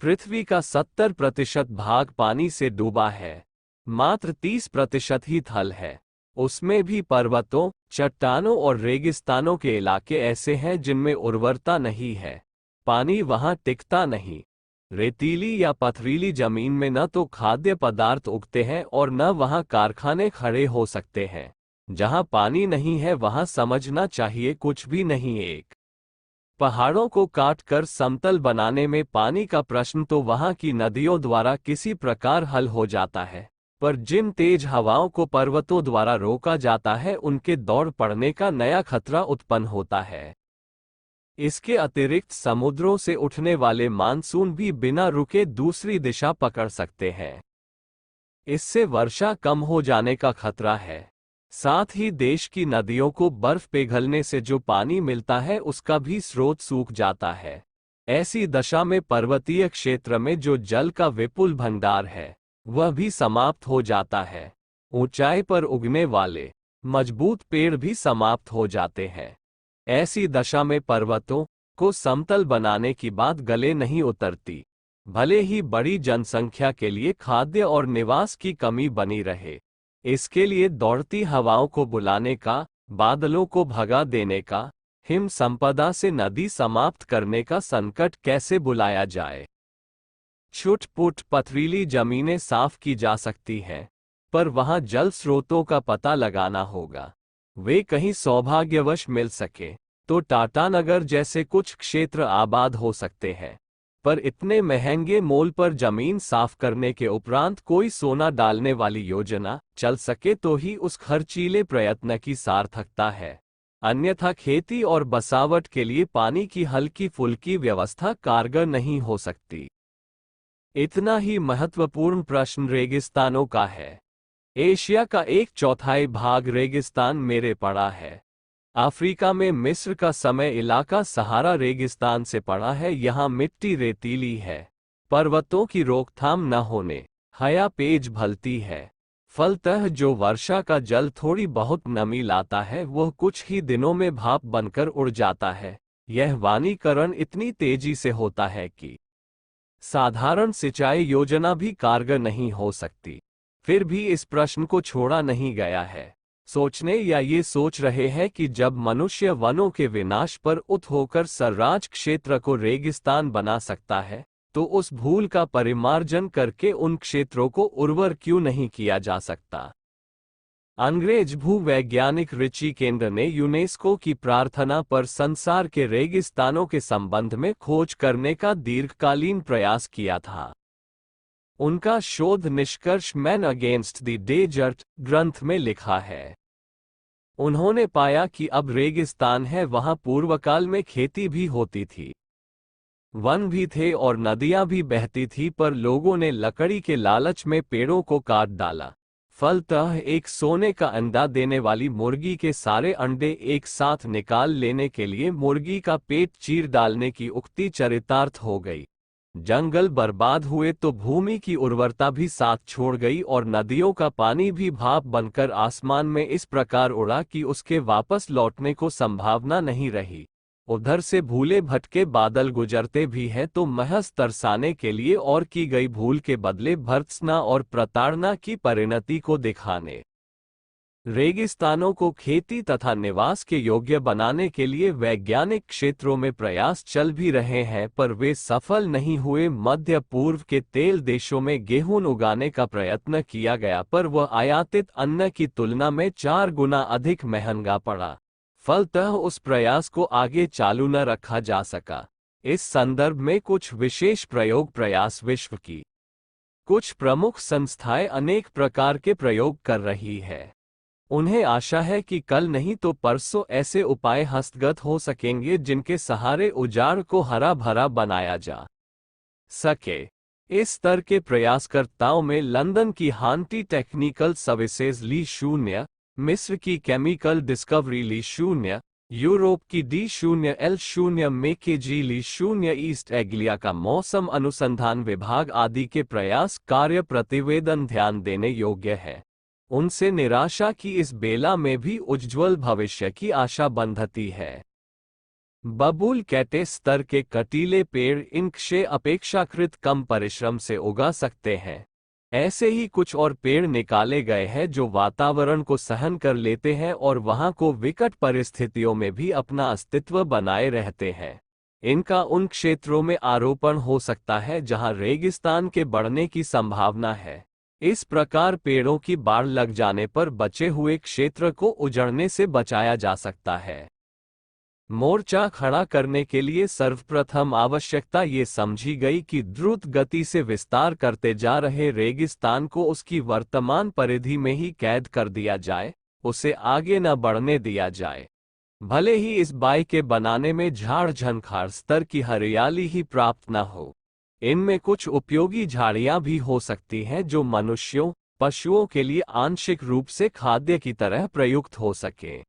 पृथ्वी का 70% भाग पानी से डूबा है। मात्र 30% ही थल है। उसमें भी पर्वतों, चट्टानों और रेगिस्तानों के इलाके ऐसे हैं जिनमें उर्वरता नहीं है। पानी वहां टिकता नहीं। रेतीली या पथरीली जमीन में न तो खाद्य पदार्थ उगते हैं और न वहां कारखाने खड़े हो सकते हैं। जहां पानी नहीं है वहां समझना चाहिए कुछ भी नहीं। एक पहाड़ों को काट कर समतल बनाने में पानी का प्रश्न तो वहां की नदियों द्वारा किसी प्रकार हल हो जाता है, पर जिन तेज हवाओं को पर्वतों द्वारा रोका जाता है उनके दौड़ पड़ने का नया खतरा उत्पन्न होता है। इसके अतिरिक्त समुद्रों से उठने वाले मानसून भी बिना रुके दूसरी दिशा पकड़ सकते हैं। इससे वर्षा कम हो जाने का खतरा है। साथ ही देश की नदियों को बर्फ पिघलने से जो पानी मिलता है उसका भी स्रोत सूख जाता है। ऐसी दशा में पर्वतीय क्षेत्र में जो जल का विपुल भंडार है वह भी समाप्त हो जाता है। ऊंचाई पर उगने वाले मजबूत पेड़ भी समाप्त हो जाते हैं। ऐसी दशा में पर्वतों को समतल बनाने की बात गले नहीं उतरती, भले ही बड़ी जनसंख्या के लिए खाद्य और निवास की कमी बनी रहे। इसके लिए दौड़ती हवाओं को बुलाने का, बादलों को भगा देने का, हिम संपदा से नदी समाप्त करने का संकट कैसे बुलाया जाए। छुट-पुट पथरीली जमीनें साफ की जा सकती हैं, पर वहां जल स्रोतों का पता लगाना होगा। वे कहीं सौभाग्यवश मिल सके तो टाटानगर जैसे कुछ क्षेत्र आबाद हो सकते हैं, पर इतने महंगे मोल पर जमीन साफ करने के उपरांत कोई सोना डालने वाली योजना चल सके तो ही उस खर्चीले प्रयत्न की सार्थकता है। अन्यथा खेती और बसावट के लिए पानी की हल्की फुल्की व्यवस्था कारगर नहीं हो सकती। इतना ही महत्वपूर्ण प्रश्न रेगिस्तानों का है। एशिया का 1/4 भाग रेगिस्तान मेरे पड़ा है। अफ्रीका में मिस्र का समय इलाका सहारा रेगिस्तान से पड़ा है। यहाँ मिट्टी रेतीली है। पर्वतों की रोकथाम न होने हया पेज भलती है। फलतः जो वर्षा का जल थोड़ी बहुत नमी लाता है वह कुछ ही दिनों में भाप बनकर उड़ जाता है। यह वानीकरण इतनी तेजी से होता है कि साधारण सिंचाई योजना भी कारगर नहीं हो सकती। फिर भी इस प्रश्न को छोड़ा नहीं गया है। सोचने या ये सोच रहे हैं कि जब मनुष्य वनों के विनाश पर उत होकर सर्राज क्षेत्र को रेगिस्तान बना सकता है तो उस भूल का परिमार्जन करके उन क्षेत्रों को उर्वर क्यों नहीं किया जा सकता। अंग्रेज भूवैज्ञानिक रिची केंद्र ने यूनेस्को की प्रार्थना पर संसार के रेगिस्तानों के संबंध में खोज करने का दीर्घकालीन प्रयास किया था। उनका शोध निष्कर्ष मैन अगेंस्ट द डेजर्ट ग्रंथ में लिखा है। उन्होंने पाया कि अब रेगिस्तान है वहां पूर्वकाल में खेती भी होती थी, वन भी थे और नदियां भी बहती थी, पर लोगों ने लकड़ी के लालच में पेड़ों को काट डाला। फलतः एक सोने का अंडा देने वाली मुर्गी के सारे अंडे एक साथ निकाल लेने के लिए मुर्गी का पेट चीर डालने की उक्ति चरितार्थ हो गई। जंगल बर्बाद हुए तो भूमि की उर्वरता भी साथ छोड़ गई और नदियों का पानी भी भाप बनकर आसमान में इस प्रकार उड़ा कि उसके वापस लौटने को संभावना नहीं रही। उधर से भूले भटके बादल गुजरते भी हैं तो महज तरसाने के लिए और की गई भूल के बदले भर्त्सना और प्रताड़ना की परिणति को दिखाने। रेगिस्तानों को खेती तथा निवास के योग्य बनाने के लिए वैज्ञानिक क्षेत्रों में प्रयास चल भी रहे हैं, पर वे सफल नहीं हुए। मध्य पूर्व के तेल देशों में गेहूं उगाने का प्रयत्न किया गया, पर वह आयातित अन्न की तुलना में 4 गुना अधिक महंगा पड़ा। फलतः उस प्रयास को आगे चालू न रखा जा सका। इस संदर्भ में कुछ विशेष प्रयोग प्रयास विश्व की कुछ प्रमुख संस्थाएं अनेक प्रकार के प्रयोग कर रही है। उन्हें आशा है कि कल नहीं तो परसों ऐसे उपाय हस्तगत हो सकेंगे जिनके सहारे उजाड़ को हरा भरा बनाया जा सके। इस स्तर के प्रयासकर्ताओं में लंदन की हांटी टेक्निकल सर्विसेज ली 0, मिस्र की केमिकल डिस्कवरी ली 0, यूरोप की D0L0 मेकेजी ली 0, ईस्ट एंग्लिया का मौसम अनुसंधान विभाग आदि के प्रयास कार्य प्रतिवेदन ध्यान देने योग्य है। उनसे निराशा की इस बेला में भी उज्ज्वल भविष्य की आशा बंधती है। बबूल कैटे स्तर के कटीले पेड़ इन क्षय अपेक्षाकृत कम परिश्रम से उगा सकते हैं। ऐसे ही कुछ और पेड़ निकाले गए हैं जो वातावरण को सहन कर लेते हैं और वहां को विकट परिस्थितियों में भी अपना अस्तित्व बनाए रहते हैं। इनका उन क्षेत्रों में आरोपण हो सकता है जहां रेगिस्तान के बढ़ने की संभावना है। इस प्रकार पेड़ों की बाढ़ लग जाने पर बचे हुए क्षेत्र को उजड़ने से बचाया जा सकता है। मोर्चा खड़ा करने के लिए सर्वप्रथम आवश्यकता ये समझी गई कि द्रुत गति से विस्तार करते जा रहे रेगिस्तान को उसकी वर्तमान परिधि में ही कैद कर दिया जाए, उसे आगे न बढ़ने दिया जाए। भले ही इस बाई के बनाने में झाड़ झंखाड़ स्तर की हरियाली ही प्राप्त न हो, इनमें कुछ उपयोगी झाड़ियां भी हो सकती हैं जो मनुष्यों पशुओं के लिए आंशिक रूप से खाद्य की तरह प्रयुक्त हो सके।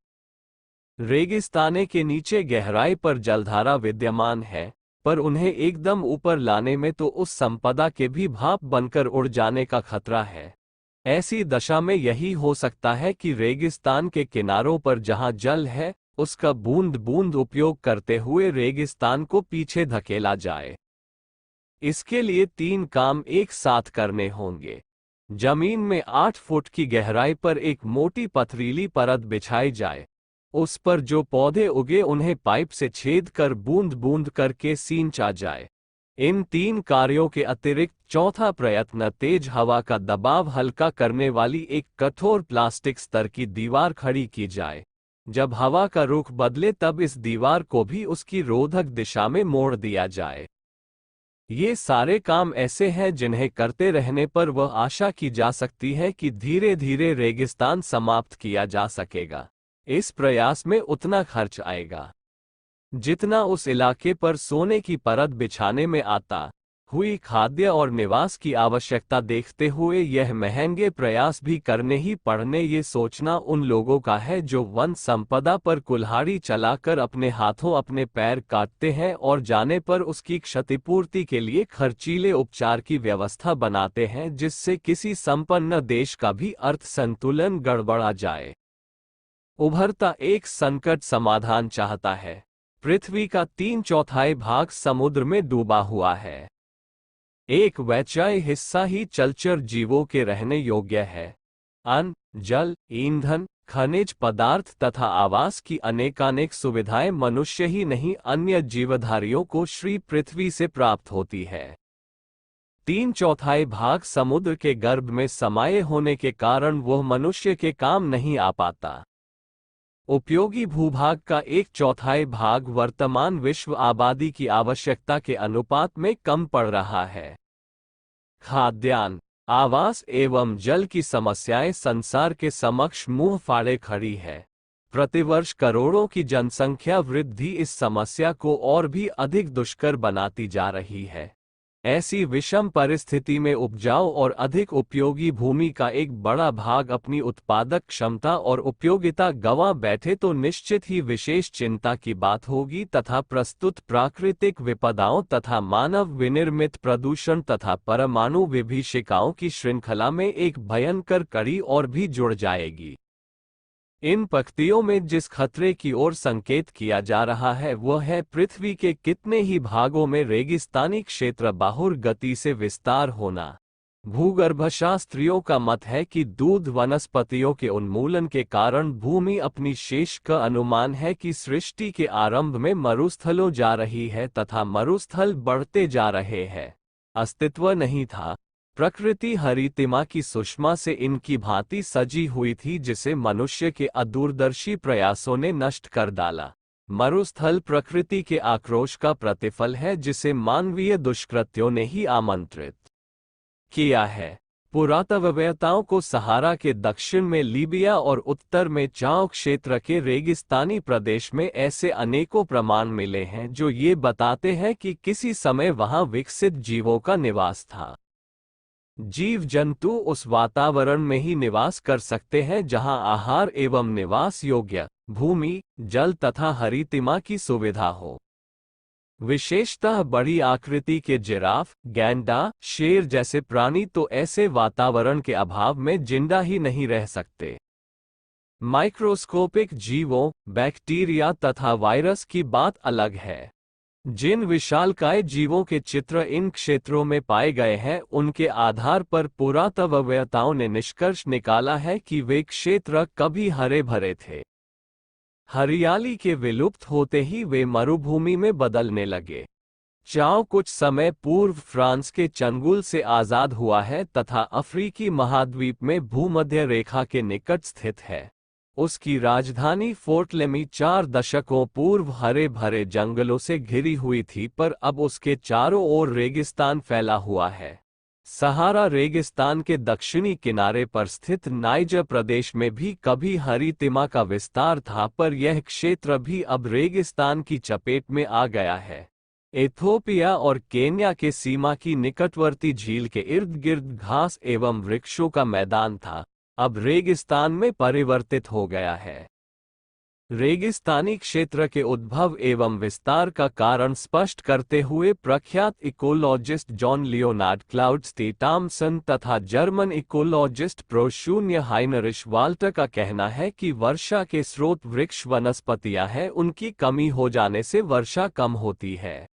रेगिस्ताने के नीचे गहराई पर जलधारा विद्यमान है, पर उन्हें एकदम ऊपर लाने में तो उस संपदा के भी भाप बनकर उड़ जाने का खतरा है। ऐसी दशा में यही हो सकता है कि रेगिस्तान के किनारों पर जहां जल है, उसका बूंद बूंद उपयोग करते हुए रेगिस्तान को पीछे धकेला जाए। इसके लिए 3 काम एक साथ करने होंगे। जमीन में 8 फुट की गहराई पर एक मोटी पथरीली परत बिछाई जाए, उस पर जो पौधे उगे उन्हें पाइप से छेद कर बूंद बूंद करके सींचा जाए। इन 3 कार्यों के अतिरिक्त चौथा प्रयत्न तेज हवा का दबाव हल्का करने वाली एक कठोर प्लास्टिक स्तर की दीवार खड़ी की जाए। जब हवा का रुख बदले तब इस दीवार को भी उसकी रोधक दिशा में मोड़ दिया जाए। ये सारे काम ऐसे हैं जिन्हें करते रहने पर वह आशा की जा सकती है कि धीरे धीरे रेगिस्तान समाप्त किया जा सकेगा। इस प्रयास में उतना खर्च आएगा जितना उस इलाके पर सोने की परत बिछाने में आता। हुई खाद्य और निवास की आवश्यकता देखते हुए यह महंगे प्रयास भी करने ही पड़ने, ये सोचना उन लोगों का है जो वन संपदा पर कुल्हाड़ी चलाकर अपने हाथों अपने पैर काटते हैं और जाने पर उसकी क्षतिपूर्ति के लिए खर्चीले उपचार की व्यवस्था बनाते हैं, जिससे किसी संपन्न देश का भी अर्थ संतुलन गड़बड़ा जाए। उभरता एक संकट समाधान चाहता है। पृथ्वी का 3/4 भाग समुद्र में डूबा हुआ है। एक वैचाय हिस्सा ही जलचर जीवों के रहने योग्य है। अन्न, जल, ईंधन, खनिज पदार्थ तथा आवास की अनेकानेक सुविधाएं मनुष्य ही नहीं अन्य जीवधारियों को श्री पृथ्वी से प्राप्त होती है। 3/4 भाग समुद्र के गर्भ में समाये होने के कारण वह मनुष्य के काम नहीं आ पाता। उपयोगी भूभाग का 1/4 भाग वर्तमान विश्व आबादी की आवश्यकता के अनुपात में कम पड़ रहा है। खाद्यान्न, आवास एवं जल की समस्याएं संसार के समक्ष मुंह फाड़े खड़ी है। प्रतिवर्ष करोड़ों की जनसंख्या वृद्धि इस समस्या को और भी अधिक दुष्कर बनाती जा रही है। ऐसी विषम परिस्थिति में उपजाऊ और अधिक उपयोगी भूमि का एक बड़ा भाग अपनी उत्पादक क्षमता और उपयोगिता गंवा बैठे तो निश्चित ही विशेष चिंता की बात होगी तथा प्रस्तुत प्राकृतिक विपदाओं तथा मानव विनिर्मित प्रदूषण तथा परमाणु विभीषिकाओं की श्रृंखला में एक भयंकर कड़ी और भी जुड़ जाएगी। इन पंक्तियों में जिस खतरे की ओर संकेत किया जा रहा है वह है पृथ्वी के कितने ही भागों में रेगिस्तानी क्षेत्र बाहुर गति से विस्तार होना। भूगर्भशास्त्रियों का मत है कि दूध वनस्पतियों के उन्मूलन के कारण भूमि अपनी शेष का अनुमान है कि सृष्टि के आरंभ में मरुस्थलों जा रही है तथा मरुस्थल बढ़ते जा रहे हैं। अस्तित्व नहीं था। प्रकृति हरितिमा की सुषमा से इनकी भांति सजी हुई थी जिसे मनुष्य के अदूरदर्शी प्रयासों ने नष्ट कर डाला। मरुस्थल प्रकृति के आक्रोश का प्रतिफल है जिसे मानवीय दुष्कृत्यों ने ही आमंत्रित किया है। पुरातत्ववेत्ताओं को सहारा के दक्षिण में लीबिया और उत्तर में चाओ क्षेत्र के रेगिस्तानी प्रदेश में ऐसे अनेकों प्रमाण मिले हैं जो ये बताते हैं कि किसी समय वहां विकसित जीवों का निवास था। जीव जंतु उस वातावरण में ही निवास कर सकते हैं जहां आहार एवं निवास योग्य भूमि, जल तथा हरितिमा की सुविधा हो। विशेषतः बड़ी आकृति के जिराफ, गैंडा, शेर जैसे प्राणी तो ऐसे वातावरण के अभाव में जिंदा ही नहीं रह सकते। माइक्रोस्कोपिक जीवों, बैक्टीरिया तथा वायरस की बात अलग है। जिन विशालकाय जीवों के चित्र इन क्षेत्रों में पाए गए हैं, उनके आधार पर पुरातत्ववेत्ताओं ने निष्कर्ष निकाला है कि वे क्षेत्र कभी हरे भरे थे। हरियाली के विलुप्त होते ही वे मरुभूमि में बदलने लगे। चाओ कुछ समय पूर्व फ्रांस के चंगुल से आजाद हुआ है तथा अफ्रीकी महाद्वीप में भूमध्य रेखा के निकट स्थित है। उसकी राजधानी फोर्ट लेमी 4 दशकों पूर्व हरे भरे जंगलों से घिरी हुई थी, पर अब उसके चारों ओर रेगिस्तान फैला हुआ है। सहारा रेगिस्तान के दक्षिणी किनारे पर स्थित नाइजर प्रदेश में भी कभी हरितिमा का विस्तार था, पर यह क्षेत्र भी अब रेगिस्तान की चपेट में आ गया है। इथोपिया और केन्या के सीमा की निकटवर्ती झील के इर्द गिर्द घास एवं वृक्षों का मैदान था, अब रेगिस्तान में परिवर्तित हो गया है। रेगिस्तानी क्षेत्र के उद्भव एवं विस्तार का कारण स्पष्ट करते हुए प्रख्यात इकोलॉजिस्ट जॉन लियोनार्ड क्लाउडस्टी टॉमसन तथा जर्मन इकोलॉजिस्ट प्रोशून्य हाइनरिश वाल्टर का कहना है कि वर्षा के स्रोत वृक्ष वनस्पतियां हैं, उनकी कमी हो जाने से वर्षा कम होती है।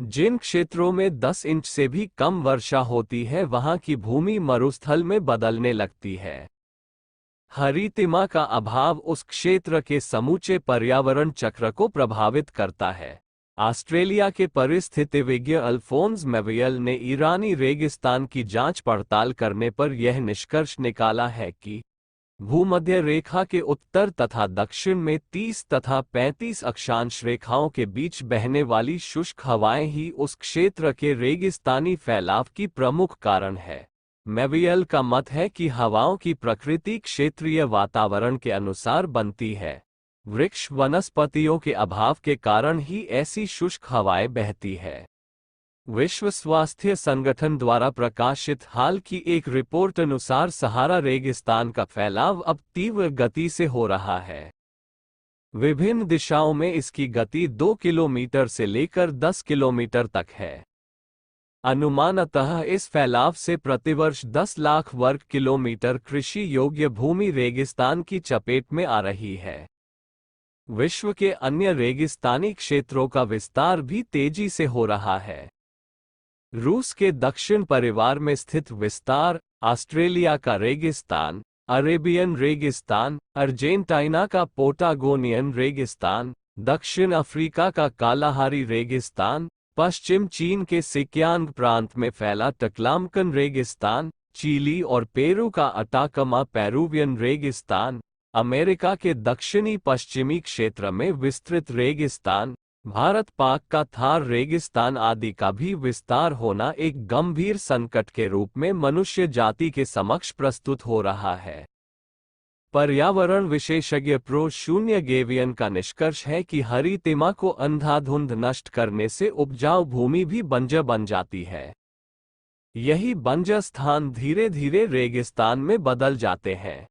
जिन क्षेत्रों में 10 इंच से भी कम वर्षा होती है, वहां की भूमि मरुस्थल में बदलने लगती है। हरितिमा का अभाव उस क्षेत्र के समूचे पर्यावरण चक्र को प्रभावित करता है। ऑस्ट्रेलिया के परिस्थितिविज्ञ अल्फोंस मेवियल ने ईरानी रेगिस्तान की जांच पड़ताल करने पर यह निष्कर्ष निकाला है कि भूमध्य रेखा के उत्तर तथा दक्षिण में 30 तथा 35 अक्षांश रेखाओं के बीच बहने वाली शुष्क हवाएं ही उस क्षेत्र के रेगिस्तानी फैलाव की प्रमुख कारण है। मेवियल का मत है कि हवाओं की प्रकृति क्षेत्रीय वातावरण के अनुसार बनती है। वृक्ष वनस्पतियों के अभाव के कारण ही ऐसी शुष्क हवाएं बहती है। विश्व स्वास्थ्य संगठन द्वारा प्रकाशित हाल की एक रिपोर्ट अनुसार सहारा रेगिस्तान का फैलाव अब तीव्र गति से हो रहा है। विभिन्न दिशाओं में इसकी गति 2 किलोमीटर से लेकर 10 किलोमीटर तक है। अनुमानतः इस फैलाव से प्रतिवर्ष 10 लाख वर्ग किलोमीटर कृषि योग्य भूमि रेगिस्तान की चपेट में आ रही है। विश्व के अन्य रेगिस्तानी क्षेत्रों का विस्तार भी तेजी से हो रहा है। रूस के दक्षिण परिवार में स्थित विस्तार, ऑस्ट्रेलिया का रेगिस्तान, अरेबियन रेगिस्तान, अर्जेंटीना का पोटागोनियन रेगिस्तान, दक्षिण अफ्रीका का कालाहारी रेगिस्तान, पश्चिम चीन के सिक्यांग प्रांत में फैला टक्लामकन रेगिस्तान, चिली और पेरू का अटाकमा पेरुवियन रेगिस्तान, अमेरिका के दक्षिणी पश्चिमी क्षेत्र में विस्तृत रेगिस्तान, भारत पाक का थार रेगिस्तान आदि का भी विस्तार होना एक गंभीर संकट के रूप में मनुष्य जाति के समक्ष प्रस्तुत हो रहा है। पर्यावरण विशेषज्ञ प्रो-शून्य गेवियन का निष्कर्ष है कि हरितिमा को अंधाधुंध नष्ट करने से उपजाऊ भूमि भी बंजर बन जाती है। यही बंजर स्थान धीरे धीरे रेगिस्तान में बदल जाते हैं।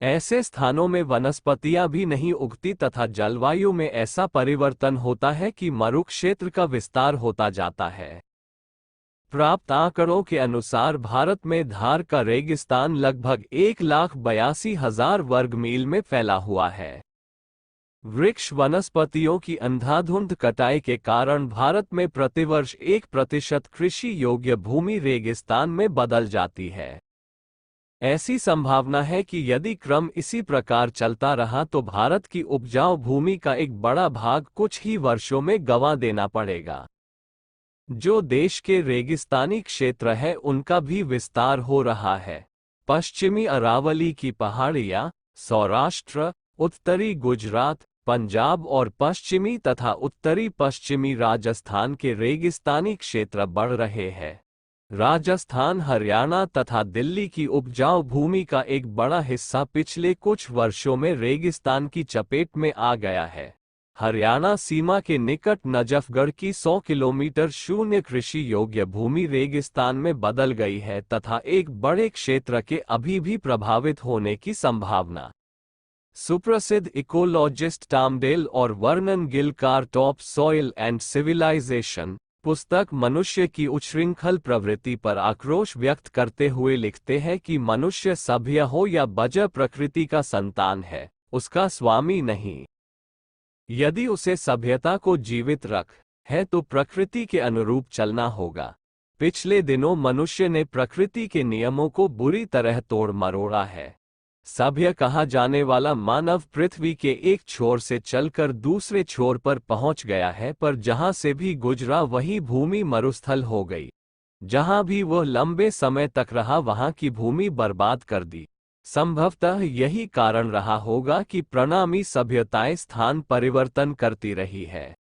ऐसे स्थानों में वनस्पतियां भी नहीं उगती तथा जलवायु में ऐसा परिवर्तन होता है कि मरुक्षेत्र का विस्तार होता जाता है। प्राप्त आंकड़ों के अनुसार भारत में धार का रेगिस्तान लगभग 1,82,000 वर्ग मील में फैला हुआ है। वृक्ष वनस्पतियों की अंधाधुंध कटाई के कारण भारत में प्रतिवर्ष 1% कृषि योग्य भूमि रेगिस्तान में बदल जाती है। ऐसी संभावना है कि यदि क्रम इसी प्रकार चलता रहा तो भारत की उपजाऊ भूमि का एक बड़ा भाग कुछ ही वर्षों में गंवा देना पड़ेगा। जो देश के रेगिस्तानी क्षेत्र है उनका भी विस्तार हो रहा है। पश्चिमी अरावली की पहाड़ियां, सौराष्ट्र, उत्तरी गुजरात, पंजाब और पश्चिमी तथा उत्तरी पश्चिमी राजस्थान के रेगिस्तानी क्षेत्र बढ़ रहे हैं। राजस्थान, हरियाणा तथा दिल्ली की उपजाऊ भूमि का एक बड़ा हिस्सा पिछले कुछ वर्षों में रेगिस्तान की चपेट में आ गया है। हरियाणा सीमा के निकट नजफगढ़ की 100 किलोमीटर शून्य कृषि योग्य भूमि रेगिस्तान में बदल गई है तथा एक बड़े क्षेत्र के अभी भी प्रभावित होने की संभावना। सुप्रसिद्ध इकोलॉजिस्ट टॉमडेल और वर्नन गिल का टॉप सॉइल एंड सिविलाइजेशन पुस्तक मनुष्य की उच्छृंखल प्रवृत्ति पर आक्रोश व्यक्त करते हुए लिखते हैं कि मनुष्य सभ्य हो या बजर प्रकृति का संतान है, उसका स्वामी नहीं। यदि उसे सभ्यता को जीवित रख है तो प्रकृति के अनुरूप चलना होगा। पिछले दिनों मनुष्य ने प्रकृति के नियमों को बुरी तरह तोड़ मरोड़ा है। सभ्य कहा जाने वाला मानव पृथ्वी के एक छोर से चलकर दूसरे छोर पर पहुंच गया है, पर जहां से भी गुजरा वही भूमि मरुस्थल हो गई। जहां भी वह लंबे समय तक रहा वहां की भूमि बर्बाद कर दी। संभवतः यही कारण रहा होगा कि प्रणामी सभ्यताएं स्थान परिवर्तन करती रही है।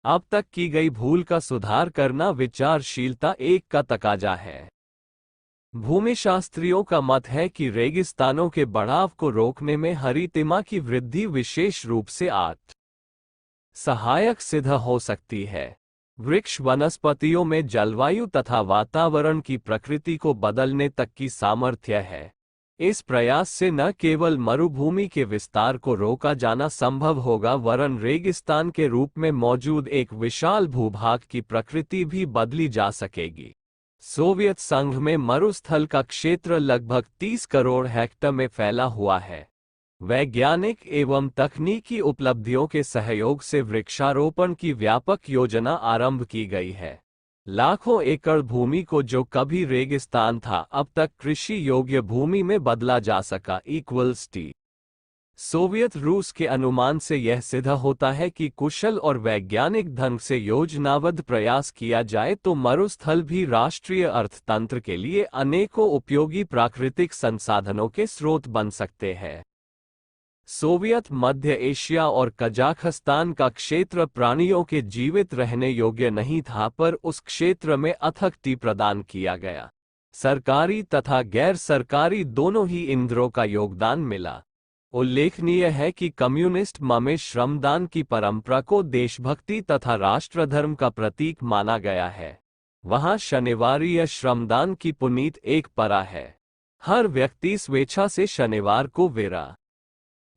अब तक की गई भूल का सुधार करना विचारशीलता एक का तकाजा है। भूमिशास्त्रियों का मत है कि रेगिस्तानों के बढ़ाव को रोकने में हरितिमा की वृद्धि विशेष रूप से सहायक सिद्ध हो सकती है। वृक्ष वनस्पतियों में जलवायु तथा वातावरण की प्रकृति को बदलने तक की सामर्थ्य है। इस प्रयास से न केवल मरुभूमि के विस्तार को रोका जाना संभव होगा, वरन रेगिस्तान के रूप में मौजूद एक विशाल भूभाग की प्रकृति भी बदली जा सकेगी। सोवियत संघ में मरुस्थल का क्षेत्र लगभग 30 करोड़ हेक्टेयर में फैला हुआ है। वैज्ञानिक एवं तकनीकी उपलब्धियों के सहयोग से वृक्षारोपण की व्यापक योजना आरंभ की गई है। लाखों एकड़ भूमि को जो कभी रेगिस्तान था अब तक कृषि योग्य भूमि में बदला जा सका। टी सोवियत रूस के अनुमान से यह सिद्ध होता है कि कुशल और वैज्ञानिक ढंग से योजनाबद्ध प्रयास किया जाए तो मरुस्थल भी राष्ट्रीय अर्थतंत्र के लिए अनेकों उपयोगी प्राकृतिक संसाधनों के स्रोत बन सकते हैं। सोवियत मध्य एशिया और कजाखस्तान का क्षेत्र प्राणियों के जीवित रहने योग्य नहीं था, पर उस क्षेत्र में अथक टी प्रदान किया गया। सरकारी तथा गैर सरकारी दोनों ही इंद्रों का योगदान मिला। उल्लेखनीय है कि कम्युनिस्ट में श्रमदान की परंपरा को देशभक्ति तथा राष्ट्रधर्म का प्रतीक माना गया है। वहां शनिवारीय श्रमदान की पुनीत एक परा है। हर व्यक्ति स्वेच्छा से शनिवार को वेरा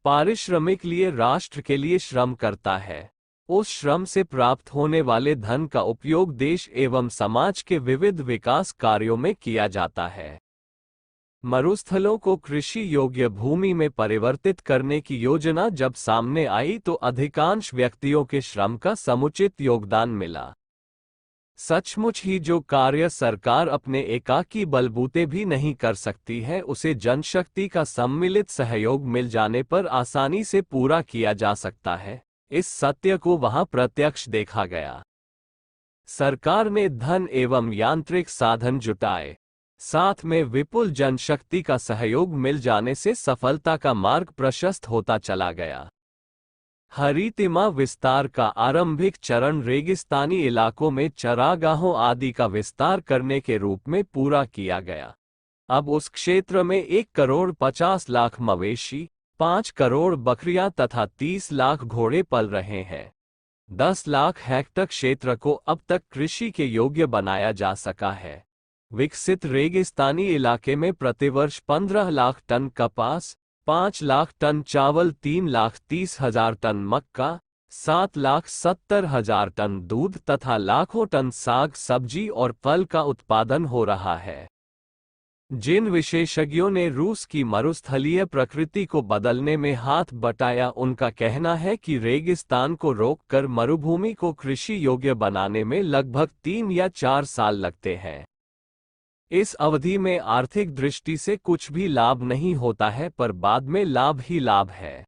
पारिश्रमिक लिए राष्ट्र के लिए श्रम करता है। उस श्रम से प्राप्त होने वाले धन का उपयोग देश एवं समाज के विविध विकास कार्यों में किया जाता है। मरुस्थलों को कृषि योग्य भूमि में परिवर्तित करने की योजना जब सामने आई तो अधिकांश व्यक्तियों के श्रम का समुचित योगदान मिला। सचमुच ही जो कार्य सरकार अपने एकाकी बलबूते भी नहीं कर सकती है, उसे जनशक्ति का सम्मिलित सहयोग मिल जाने पर आसानी से पूरा किया जा सकता है। इस सत्य को वहां प्रत्यक्ष देखा गया। सरकार ने धन एवं यांत्रिक साधन जुटाए, साथ में विपुल जनशक्ति का सहयोग मिल जाने से सफलता का मार्ग प्रशस्त होता चला गया। हरितिमा विस्तार का आरंभिक चरण रेगिस्तानी इलाकों में चरागाहों आदि का विस्तार करने के रूप में पूरा किया गया। अब उस क्षेत्र में 1,50,00,000 मवेशी, 5 करोड़ बकरियां तथा 30 लाख घोड़े पल रहे हैं। 10 लाख हेक्टेयर क्षेत्र को अब तक कृषि के योग्य बनाया जा सका है। विकसित रेगिस्तानी इलाके में प्रतिवर्ष 15 लाख टन कपास, 5 लाख टन चावल, 3,30,000 टन मक्का, 7,70,000 टन दूध तथा लाखों टन साग सब्जी और फल का उत्पादन हो रहा है। जिन विशेषज्ञों ने रूस की मरुस्थलीय प्रकृति को बदलने में हाथ बटाया, उनका कहना है कि रेगिस्तान को रोककर मरुभूमि को कृषि योग्य बनाने में लगभग 3 या 4 साल लगते हैं। इस अवधि में आर्थिक दृष्टि से कुछ भी लाभ नहीं होता है, पर बाद में लाभ ही लाभ है।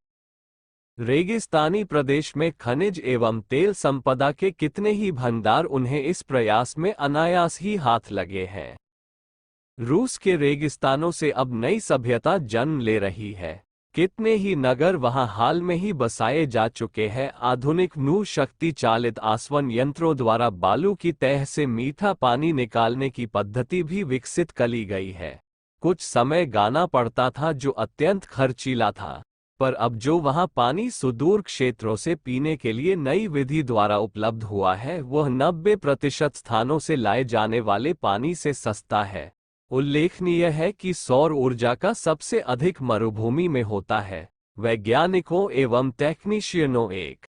रेगिस्तानी प्रदेश में खनिज एवं तेल संपदा के कितने ही भंडार उन्हें इस प्रयास में अनायास ही हाथ लगे हैं। रूस के रेगिस्तानों से अब नई सभ्यता जन्म ले रही है। कितने ही नगर वहां हाल में ही बसाए जा चुके हैं। आधुनिक नू शक्ति चालित आसवन यंत्रों द्वारा बालू की तह से मीठा पानी निकालने की पद्धति भी विकसित करी गई है। कुछ समय गाना पड़ता था जो अत्यंत खर्चीला था, पर अब जो वहां पानी सुदूर क्षेत्रों से पीने के लिए नई विधि द्वारा उपलब्ध हुआ है, वह 90% स्थानों से लाए जाने वाले पानी से सस्ता है। उल्लेखनीय है कि सौर ऊर्जा का सबसे अधिक मरुभूमि में होता है। वैज्ञानिकों एवं टेक्नीशियनों एक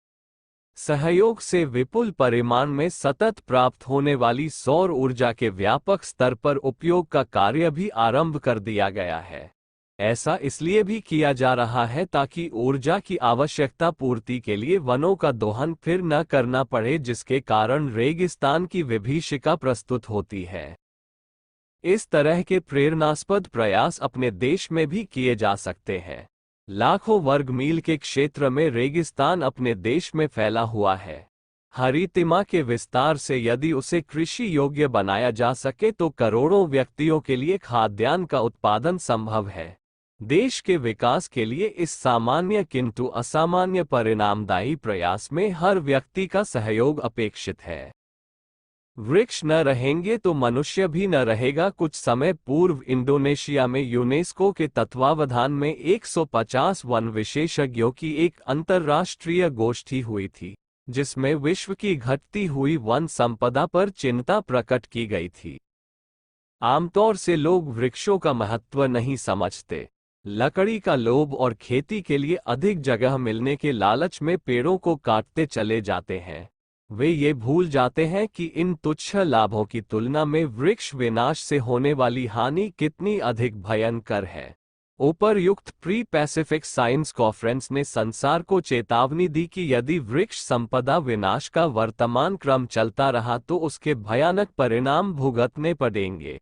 सहयोग से विपुल परिमाण में सतत प्राप्त होने वाली सौर ऊर्जा के व्यापक स्तर पर उपयोग का कार्य भी आरंभ कर दिया गया है। ऐसा इसलिए भी किया जा रहा है ताकि ऊर्जा की आवश्यकता पूर्ति के लिए वनों का दोहन फिर न करना पड़े, जिसके कारण रेगिस्तान की विभीषिका प्रस्तुत होती है। इस तरह के प्रेरणास्पद प्रयास अपने देश में भी किए जा सकते हैं। लाखों वर्ग मील के क्षेत्र में रेगिस्तान अपने देश में फैला हुआ है। हरितिमा के विस्तार से यदि उसे कृषि योग्य बनाया जा सके तो करोड़ों व्यक्तियों के लिए खाद्यान्न का उत्पादन संभव है। देश के विकास के लिए इस सामान्य किंतु असामान्य परिणामदायी प्रयास में हर व्यक्ति का सहयोग अपेक्षित है। वृक्ष न रहेंगे तो मनुष्य भी न रहेगा। कुछ समय पूर्व इंडोनेशिया में यूनेस्को के तत्वावधान में 150 वन विशेषज्ञों की एक अंतर्राष्ट्रीय गोष्ठी हुई थी, जिसमें विश्व की घटती हुई वन संपदा पर चिंता प्रकट की गई थी। आमतौर से लोग वृक्षों का महत्व नहीं समझते। लकड़ी का लोभ और खेती के लिए अधिक जगह मिलने के लालच में पेड़ों को काटते चले जाते हैं। वे ये भूल जाते हैं कि इन तुच्छ लाभों की तुलना में वृक्ष विनाश से होने वाली हानि कितनी अधिक भयंकर है। उपर्युक्त प्री पैसिफिक साइंस कॉन्फ्रेंस ने संसार को चेतावनी दी कि यदि वृक्ष संपदा विनाश का वर्तमान क्रम चलता रहा तो उसके भयानक परिणाम भुगतने पड़ेंगे।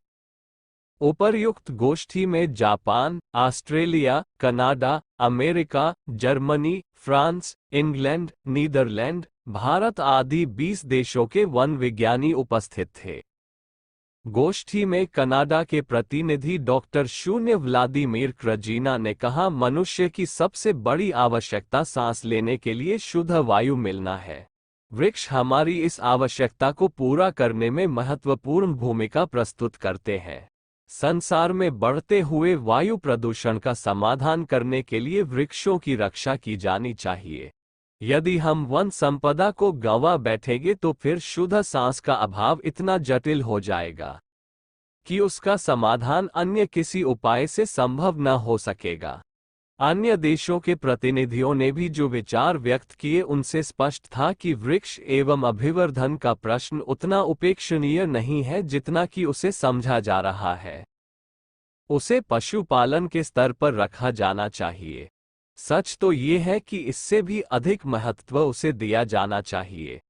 उपर्युक्त गोष्ठी में Japan, Australia, Canada, America, Germany, France, England, Netherland, Bharat आदि 20 देशों के वन विज्ञानी उपस्थित थे। गोष्ठी में कनाडा के प्रतिनिधि डॉक्टर शून्य व्लादिमीर क्रजीना ने कहा, मनुष्य की सबसे बड़ी आवश्यकता सांस लेने के लिए शुद्ध वायु मिलना है। वृक्ष हमारी इस आवश्यकता को पूरा करने में महत्वपूर्ण भूमिका प्रस्तुत करते हैं। संसार में बढ़ते हुए वायु प्रदूषण का समाधान करने के लिए वृक्षों की रक्षा की जानी चाहिए। यदि हम वन संपदा को गंवा बैठेंगे तो फिर शुद्ध सांस का अभाव इतना जटिल हो जाएगा कि उसका समाधान अन्य किसी उपाय से संभव न हो सकेगा। अन्य देशों के प्रतिनिधियों ने भी जो विचार व्यक्त किए उनसे स्पष्ट था कि वृक्ष एवं अभिवर्धन का प्रश्न उतना उपेक्षणीय नहीं है जितना कि उसे समझा जा रहा है। उसे पशुपालन के स्तर पर रखा जाना चाहिए। सच तो ये है कि इससे भी अधिक महत्व उसे दिया जाना चाहिए।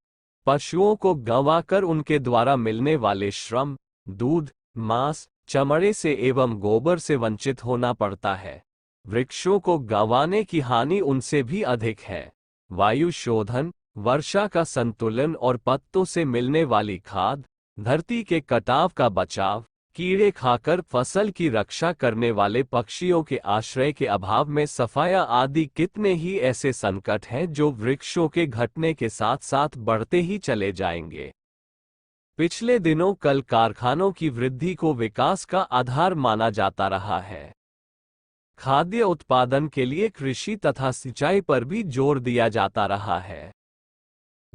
पशुओं को गंवाकर उनके द्वारा मिलने वाले श्रम, दूध, मांस, चमड़े से एवं गोबर से वंचित होना पड़ता है। वृक्षों को गंवाने की हानि उनसे भी अधिक है। वायु शोधन, वर्षा का संतुलन और पत्तों से मिलने वाली खाद, धरती के कटाव का बचाव, कीड़े खाकर फसल की रक्षा करने वाले पक्षियों के आश्रय के अभाव में सफाया आदि कितने ही ऐसे संकट हैं जो वृक्षों के घटने के साथ साथ बढ़ते ही चले जाएंगे। पिछले दिनों कल कारखानों की वृद्धि को विकास का आधार माना जाता रहा है। खाद्य उत्पादन के लिए कृषि तथा सिंचाई पर भी जोर दिया जाता रहा है।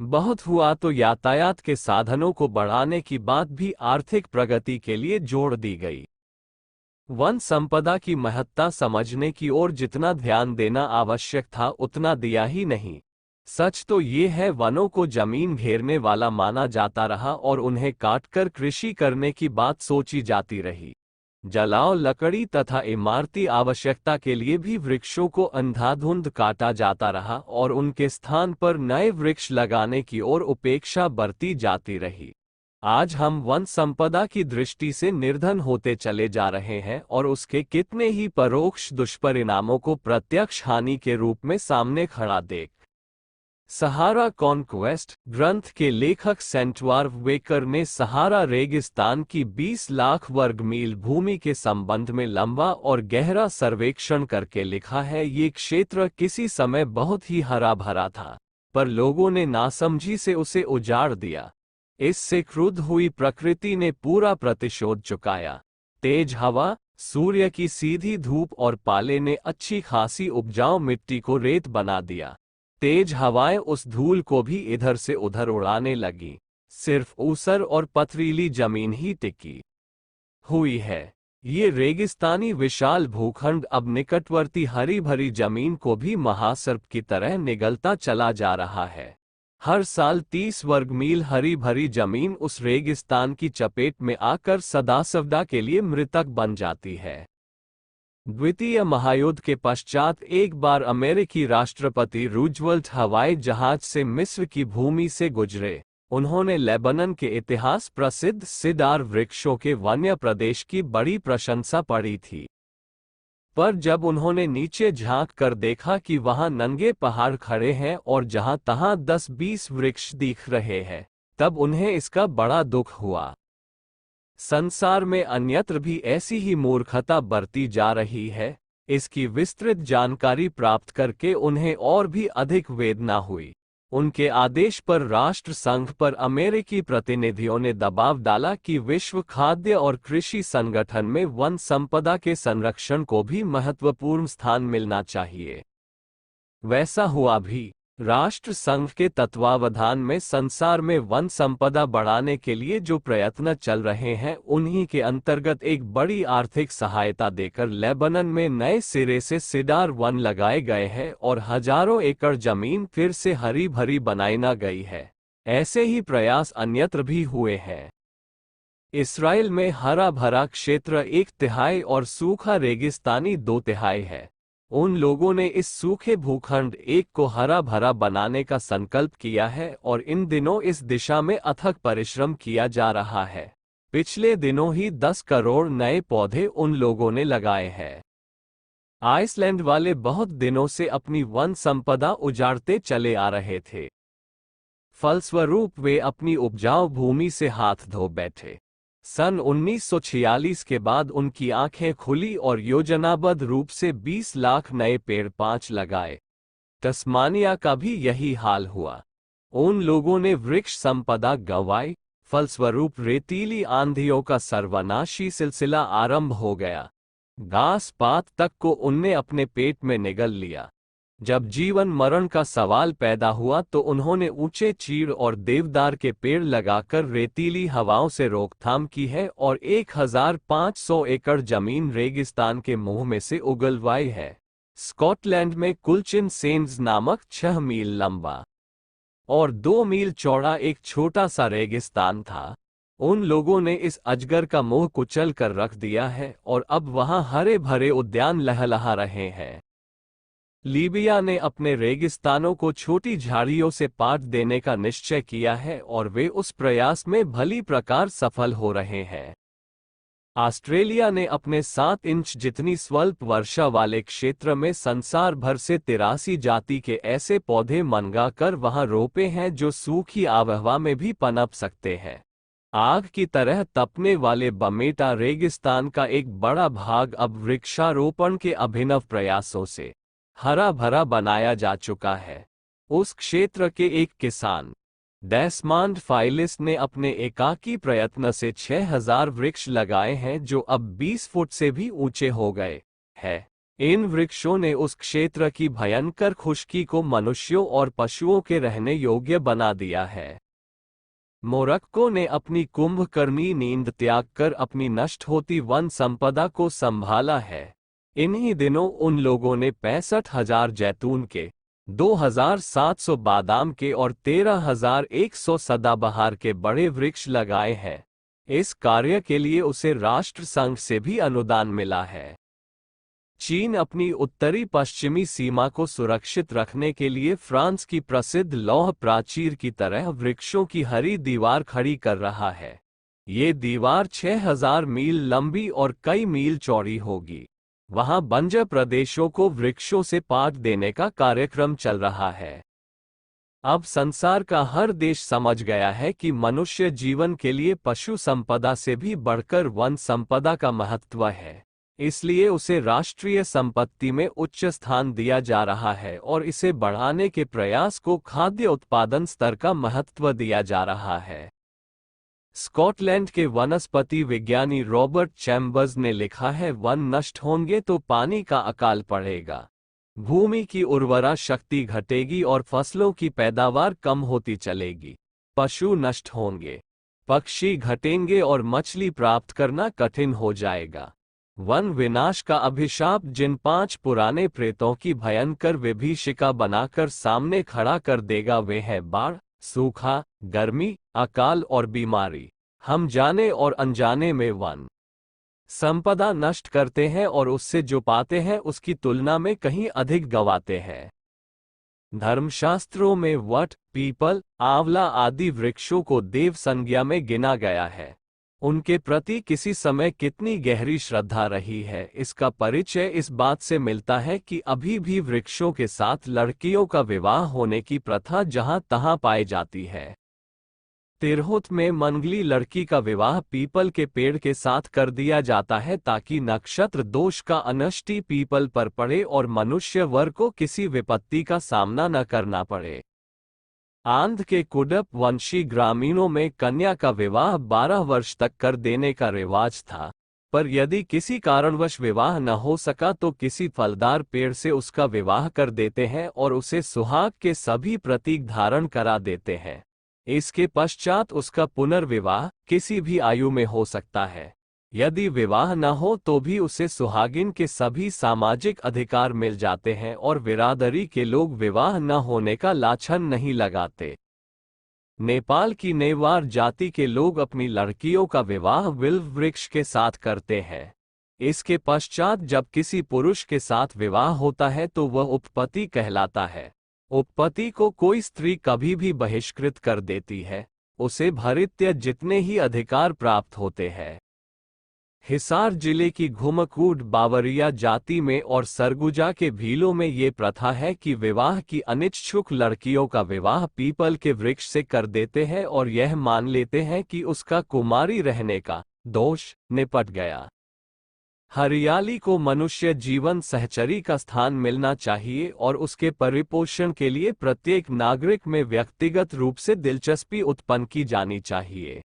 बहुत हुआ तो यातायात के साधनों को बढ़ाने की बात भी आर्थिक प्रगति के लिए जोड़ दी गई। वन संपदा की महत्ता समझने की ओर जितना ध्यान देना आवश्यक था उतना दिया ही नहीं। सच तो ये है, वनों को जमीन घेरने वाला माना जाता रहा और उन्हें काटकर कृषि करने की बात सोची जाती रही। जलाओ लकड़ी तथा इमारती आवश्यकता के लिए भी वृक्षों को अंधाधुंध काटा जाता रहा और उनके स्थान पर नए वृक्ष लगाने की ओर उपेक्षा बरती जाती रही। आज हम वन संपदा की दृष्टि से निर्धन होते चले जा रहे हैं और उसके कितने ही परोक्ष दुष्परिणामों को प्रत्यक्ष हानि के रूप में सामने खड़ा देख। सहारा कॉन्क्वेस्ट ग्रंथ के लेखक सेंटवार्व वेकर ने सहारा रेगिस्तान की 20 लाख वर्ग मील भूमि के संबंध में लंबा और गहरा सर्वेक्षण करके लिखा है, ये क्षेत्र किसी समय बहुत ही हरा भरा था, पर लोगों ने नासमझी से उसे उजाड़ दिया। इससे क्रुद्ध हुई प्रकृति ने पूरा प्रतिशोध चुकाया। तेज हवा, सूर्य की सीधी धूप और पाले ने अच्छी खासी उपजाऊ मिट्टी को रेत बना दिया। तेज हवाएं उस धूल को भी इधर से उधर उड़ाने लगी। सिर्फ ऊसर और पथरीली जमीन ही टिकी हुई है। ये रेगिस्तानी विशाल भूखंड अब निकटवर्ती हरी भरी जमीन को भी महासर्प की तरह निगलता चला जा रहा है। हर साल 30 वर्ग मील हरी भरी जमीन उस रेगिस्तान की चपेट में आकर सदासवदा के लिए मृतक बन जाती है। द्वितीय महायुद्ध के पश्चात एक बार अमेरिकी राष्ट्रपति रूजवेल्ट हवाई जहाज से मिस्र की भूमि से गुजरे। उन्होंने लेबनान के इतिहास प्रसिद्ध सिदार वृक्षों के वन्य प्रदेश की बड़ी प्रशंसा पढ़ी थी। पर जब उन्होंने नीचे झांक कर देखा कि वहां नंगे पहाड़ खड़े हैं और जहां तहां 10-20 वृक्ष दिख रहे हैं, तब उन्हें इसका बड़ा दुख हुआ। संसार में अन्यत्र भी ऐसी ही मूर्खता बरती जा रही है। इसकी विस्तृत जानकारी प्राप्त करके उन्हें और भी अधिक वेदना हुई। उनके आदेश पर राष्ट्र संघ पर अमेरिकी प्रतिनिधियों ने दबाव डाला कि विश्व खाद्य और कृषि संगठन में वन संपदा के संरक्षण को भी महत्वपूर्ण स्थान मिलना चाहिए। वैसा हुआ भी। राष्ट्र संघ के तत्वावधान में संसार में वन संपदा बढ़ाने के लिए जो प्रयत्न चल रहे हैं, उन्हीं के अंतर्गत एक बड़ी आर्थिक सहायता देकर लेबनान में नए सिरे से सिडार वन लगाए गए हैं और हजारों एकड़ जमीन फिर से हरी भरी बनाई न गई है। ऐसे ही प्रयास अन्यत्र भी हुए हैं। इसराइल में हरा भरा क्षेत्र 1/3 और सूखा रेगिस्तानी 2/3 है। उन लोगों ने इस सूखे भूखंड एक को हरा भरा बनाने का संकल्प किया है और इन दिनों इस दिशा में अथक परिश्रम किया जा रहा है। पिछले दिनों ही 10 करोड़ नए पौधे उन लोगों ने लगाए हैं। आइसलैंड वाले बहुत दिनों से अपनी वन संपदा उजाड़ते चले आ रहे थे। फलस्वरूप वे अपनी उपजाऊ भूमि से हाथ धो बैठे। सन 1946 के बाद उनकी आंखें खुली और योजनाबद्ध रूप से 20 लाख नए पेड़ 5 लगाए। तस्मानिया का भी यही हाल हुआ। उन लोगों ने वृक्ष संपदा गंवाई। फलस्वरूप रेतीली आंधियों का सर्वनाशी सिलसिला आरंभ हो गया। घास पात तक को उनने अपने पेट में निगल लिया। जब जीवन मरण का सवाल पैदा हुआ तो उन्होंने ऊंचे चीड़ और देवदार के पेड़ लगाकर रेतीली हवाओं से रोकथाम की है और 1500 एकड़ जमीन रेगिस्तान के मुंह में से उगलवाई है। स्कॉटलैंड में कुलचिन सेंड्स नामक 6 मील लंबा और 2 मील चौड़ा एक छोटा सा रेगिस्तान था। उन लोगों ने इस अजगर का मुंह कुचल कर रख दिया है और अब वहां हरे भरे उद्यान लहलहा रहे हैं। लीबिया ने अपने रेगिस्तानों को छोटी झाड़ियों से पाट देने का निश्चय किया है और वे उस प्रयास में भली प्रकार सफल हो रहे हैं। ऑस्ट्रेलिया ने अपने 7 इंच जितनी स्वल्प वर्षा वाले क्षेत्र में संसार भर से 83 जाति के ऐसे पौधे मंगाकर वहां रोपे हैं जो सूखी आबहवा में भी पनप सकते हैं। आग की तरह तपने वाले बमेटा रेगिस्तान का एक बड़ा भाग अब वृक्षारोपण के अभिनव प्रयासों से हरा भरा बनाया जा चुका है। उस क्षेत्र के एक किसान डेस्मॉन्ड फाइलिस ने अपने एकाकी प्रयत्न से 6000 वृक्ष लगाए हैं जो अब 20 फुट से भी ऊंचे हो गए हैं। इन वृक्षों ने उस क्षेत्र की भयंकर खुश्की को मनुष्यों और पशुओं के रहने योग्य बना दिया है। मोरक्को ने अपनी कुंभकर्णी नींद त्याग कर अपनी नष्ट होती वन संपदा को संभाला है। इन्हीं दिनों उन लोगों ने 65,000 जैतून के, 2,700 बादाम के और 13,100 सदाबहार के बड़े वृक्ष लगाए हैं। इस कार्य के लिए उसे राष्ट्र संघ से भी अनुदान मिला है। चीन अपनी उत्तरी पश्चिमी सीमा को सुरक्षित रखने के लिए फ्रांस की प्रसिद्ध लौह प्राचीर की तरह वृक्षों की हरी दीवार खड़ी कर रहा है। ये दीवार 6000 मील लंबी और कई मील चौड़ी होगी। वहां बंजर प्रदेशों को वृक्षों से पाट देने का कार्यक्रम चल रहा है। अब संसार का हर देश समझ गया है कि मनुष्य जीवन के लिए पशु संपदा से भी बढ़कर वन संपदा का महत्व है। इसलिए उसे राष्ट्रीय संपत्ति में उच्च स्थान दिया जा रहा है और इसे बढ़ाने के प्रयास को खाद्य उत्पादन स्तर का महत्व दिया जा रहा है। स्कॉटलैंड के वनस्पति विज्ञानी रॉबर्ट चैम्बर्स ने लिखा है, वन नष्ट होंगे तो पानी का अकाल पड़ेगा, भूमि की उर्वरा शक्ति घटेगी और फसलों की पैदावार कम होती चलेगी। पशु नष्ट होंगे, पक्षी घटेंगे और मछली प्राप्त करना कठिन हो जाएगा। वन विनाश का अभिशाप जिन 5 पुराने प्रेतों की भयंकर विभीषिका बनाकर सामने खड़ा कर देगा वे है बाढ़, सूखा, गर्मी, अकाल और बीमारी। हम जाने और अनजाने में वन संपदा नष्ट करते हैं और उससे जो पाते हैं उसकी तुलना में कहीं अधिक गंवाते हैं। धर्मशास्त्रों में वट, पीपल, आंवला आदि वृक्षों को देव संज्ञा में गिना गया है। उनके प्रति किसी समय कितनी गहरी श्रद्धा रही है, इसका परिचय इस बात से मिलता है कि अभी भी वृक्षों के साथ लड़कियों का विवाह होने की प्रथा जहां तहां पाई जाती है। तिरहुत में मंगली लड़की का विवाह पीपल के पेड़ के साथ कर दिया जाता है ताकि नक्षत्र दोष का अनष्टि पीपल पर पड़े और मनुष्य वर्ग को किसी विपत्ति का सामना न करना पड़े। आंध्र के कुडप वंशी ग्रामीणों में कन्या का विवाह 12 वर्ष तक कर देने का रिवाज था, पर यदि किसी कारणवश विवाह न हो सका तो किसी फलदार पेड़ से उसका विवाह कर देते हैं और उसे सुहाग के सभी प्रतीक धारण करा देते हैं। इसके पश्चात उसका पुनर्विवाह किसी भी आयु में हो सकता है। यदि विवाह न हो तो भी उसे सुहागिन के सभी सामाजिक अधिकार मिल जाते हैं और बिरादरी के लोग विवाह न होने का लाछन नहीं लगाते। नेपाल की नेवार जाति के लोग अपनी लड़कियों का विवाह बिल्व वृक्ष के साथ करते हैं। इसके पश्चात जब किसी पुरुष के साथ विवाह होता है तो वह उपपति कहलाता है। उपपति को कोई स्त्री कभी भी बहिष्कृत कर देती है, उसे भृत्य जितने ही अधिकार प्राप्त होते हैं। हिसार जिले की घुमकूड बावरिया जाति में और सरगुजा के भीलों में ये प्रथा है कि विवाह की अनिच्छुक लड़कियों का विवाह पीपल के वृक्ष से कर देते हैं और यह मान लेते हैं कि उसका कुमारी रहने का दोष निपट गया। हरियाली को मनुष्य जीवन सहचरी का स्थान मिलना चाहिए और उसके परिपोषण के लिए प्रत्येक नागरिक में व्यक्तिगत रूप से दिलचस्पी उत्पन्न की जानी चाहिए।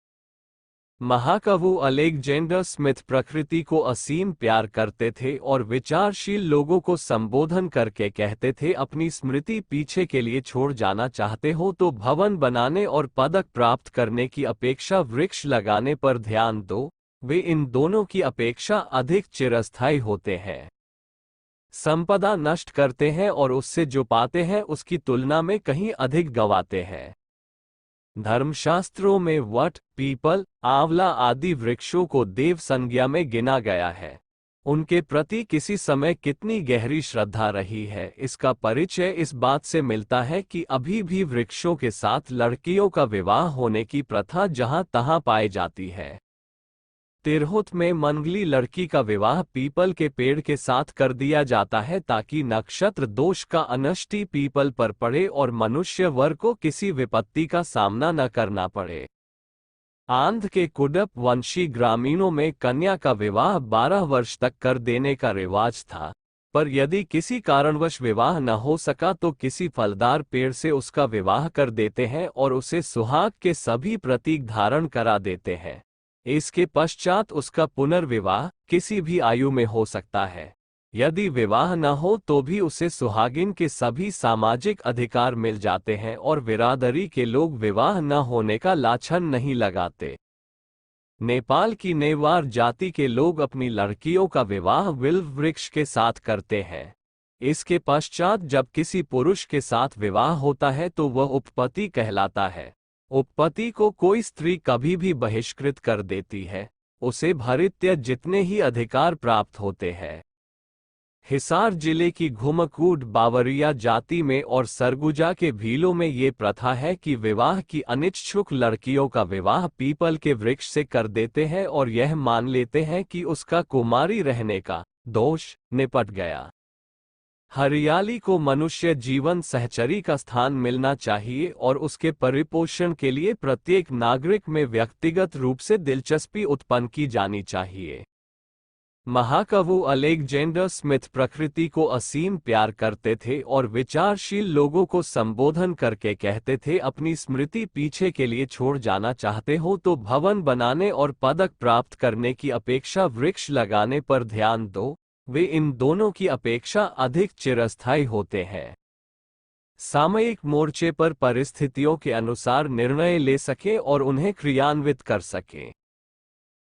महाकवि अलेक्जेंडर स्मिथ प्रकृति को असीम प्यार करते थे और विचारशील लोगों को संबोधन करके कहते थे, अपनी स्मृति पीछे के लिए छोड़ जाना चाहते हो तो भवन बनाने और पदक प्राप्त करने की अपेक्षा वृक्ष लगाने पर ध्यान दो, वे इन दोनों की अपेक्षा अधिक चिरस्थायी होते हैं। संपदा नष्ट करते हैं और उससे जो पाते हैं उसकी तुलना में कहीं अधिक गंवाते हैं। धर्मशास्त्रों में वट, पीपल, आंवला आदि वृक्षों को देव संज्ञा में गिना गया है। उनके प्रति किसी समय कितनी गहरी श्रद्धा रही है, इसका परिचय इस बात से मिलता है कि अभी भी वृक्षों के साथ लड़कियों का विवाह होने की प्रथा जहां तहां पाई जाती है। तिरहुत में मंगली लड़की का विवाह पीपल के पेड़ के साथ कर दिया जाता है ताकि नक्षत्र दोष का अनष्टि पीपल पर पड़े और मनुष्य वर्ग को किसी विपत्ति का सामना न करना पड़े। आंध्र के कुडप वंशी ग्रामीणों में कन्या का विवाह 12 वर्ष तक कर देने का रिवाज था, पर यदि किसी कारणवश विवाह न हो सका तो किसी फलदार पेड़ से उसका विवाह कर देते हैं और उसे सुहाग के सभी प्रतीक धारण करा देते हैं। इसके पश्चात उसका पुनर्विवाह किसी भी आयु में हो सकता है। यदि विवाह न हो तो भी उसे सुहागिन के सभी सामाजिक अधिकार मिल जाते हैं और बिरादरी के लोग विवाह न होने का लाछन नहीं लगाते। नेपाल की नेवार जाति के लोग अपनी लड़कियों का विवाह बिल्व वृक्ष के साथ करते हैं। इसके पश्चात जब किसी पुरुष के साथ विवाह होता है तो वह उपपति कहलाता है। उपपति को कोई स्त्री कभी भी बहिष्कृत कर देती है, उसे भृत्य जितने ही अधिकार प्राप्त होते हैं। हिसार जिले की घुमकूड बावरिया जाति में और सरगुजा के भीलों में ये प्रथा है कि विवाह की अनिच्छुक लड़कियों का विवाह पीपल के वृक्ष से कर देते हैं और यह मान लेते हैं कि उसका कुमारी रहने का दोष निपट गया। हरियाली को मनुष्य जीवन सहचरी का स्थान मिलना चाहिए और उसके परिपोषण के लिए प्रत्येक नागरिक में व्यक्तिगत रूप से दिलचस्पी उत्पन्न की जानी चाहिए। महाकवि अलेक्जेंडर स्मिथ प्रकृति को असीम प्यार करते थे और विचारशील लोगों को संबोधन करके कहते थे, अपनी स्मृति पीछे के लिए छोड़ जाना चाहते हो तो भवन बनाने और पदक प्राप्त करने की अपेक्षा वृक्ष लगाने पर ध्यान दो, वे इन दोनों की अपेक्षा अधिक चिरस्थायी होते हैं। सामयिक मोर्चे पर परिस्थितियों के अनुसार निर्णय ले सके और उन्हें क्रियान्वित कर सके।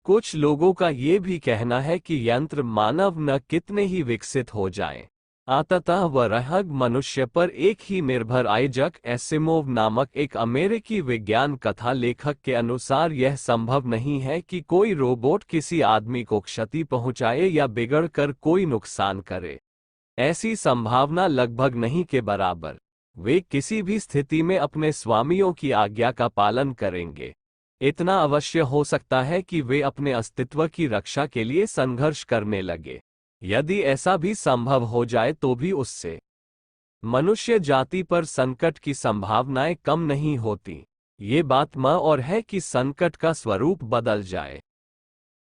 कुछ लोगों का ये भी कहना है कि यंत्र मानव न कितने ही विकसित हो जाएं, अतः वरहग मनुष्य पर एक ही निर्भर आइजक एसिमोव नामक एक अमेरिकी विज्ञान कथा लेखक के अनुसार यह संभव नहीं है कि कोई रोबोट किसी आदमी को क्षति पहुंचाए या बिगड़ कर कोई नुकसान करे। ऐसी संभावना लगभग नहीं के बराबर। वे किसी भी स्थिति में अपने स्वामियों की आज्ञा का पालन करेंगे। इतना अवश्य हो सकता है कि वे अपने अस्तित्व की रक्षा के लिए संघर्ष करने लगे। यदि ऐसा भी संभव हो जाए तो भी उससे मनुष्य जाति पर संकट की संभावनाएं कम नहीं होती। ये बात म और है कि संकट का स्वरूप बदल जाए।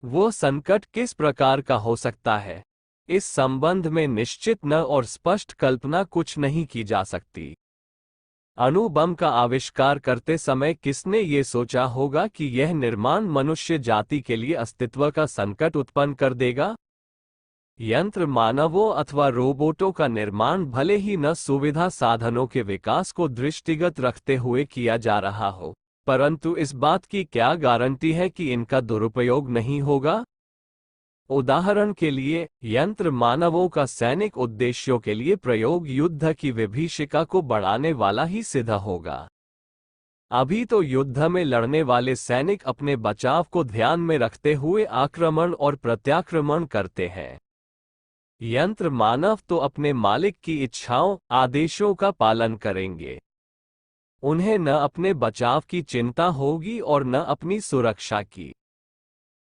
वो संकट किस प्रकार का हो सकता है, इस संबंध में निश्चित न और स्पष्ट कल्पना कुछ नहीं की जा सकती। अणु बम का आविष्कार करते समय किसने ये सोचा होगा कि यह निर्माण मनुष्य जाति के लिए अस्तित्व का संकट उत्पन्न कर देगा? यंत्र मानवों अथवा रोबोटों का निर्माण भले ही न सुविधा साधनों के विकास को दृष्टिगत रखते हुए किया जा रहा हो, परंतु इस बात की क्या गारंटी है कि इनका दुरुपयोग नहीं होगा? उदाहरण के लिए, यंत्र मानवों का सैनिक उद्देश्यों के लिए प्रयोग युद्ध की विभीषिका को बढ़ाने वाला ही सिद्ध होगा। अभी तो युद्ध में लड़ने वाले सैनिक अपने बचाव को ध्यान में रखते हुए आक्रमण और प्रत्याक्रमण करते हैं। यंत्र मानव तो अपने मालिक की इच्छाओं, आदेशों का पालन करेंगे। उन्हें न अपने बचाव की चिंता होगी और न अपनी सुरक्षा की।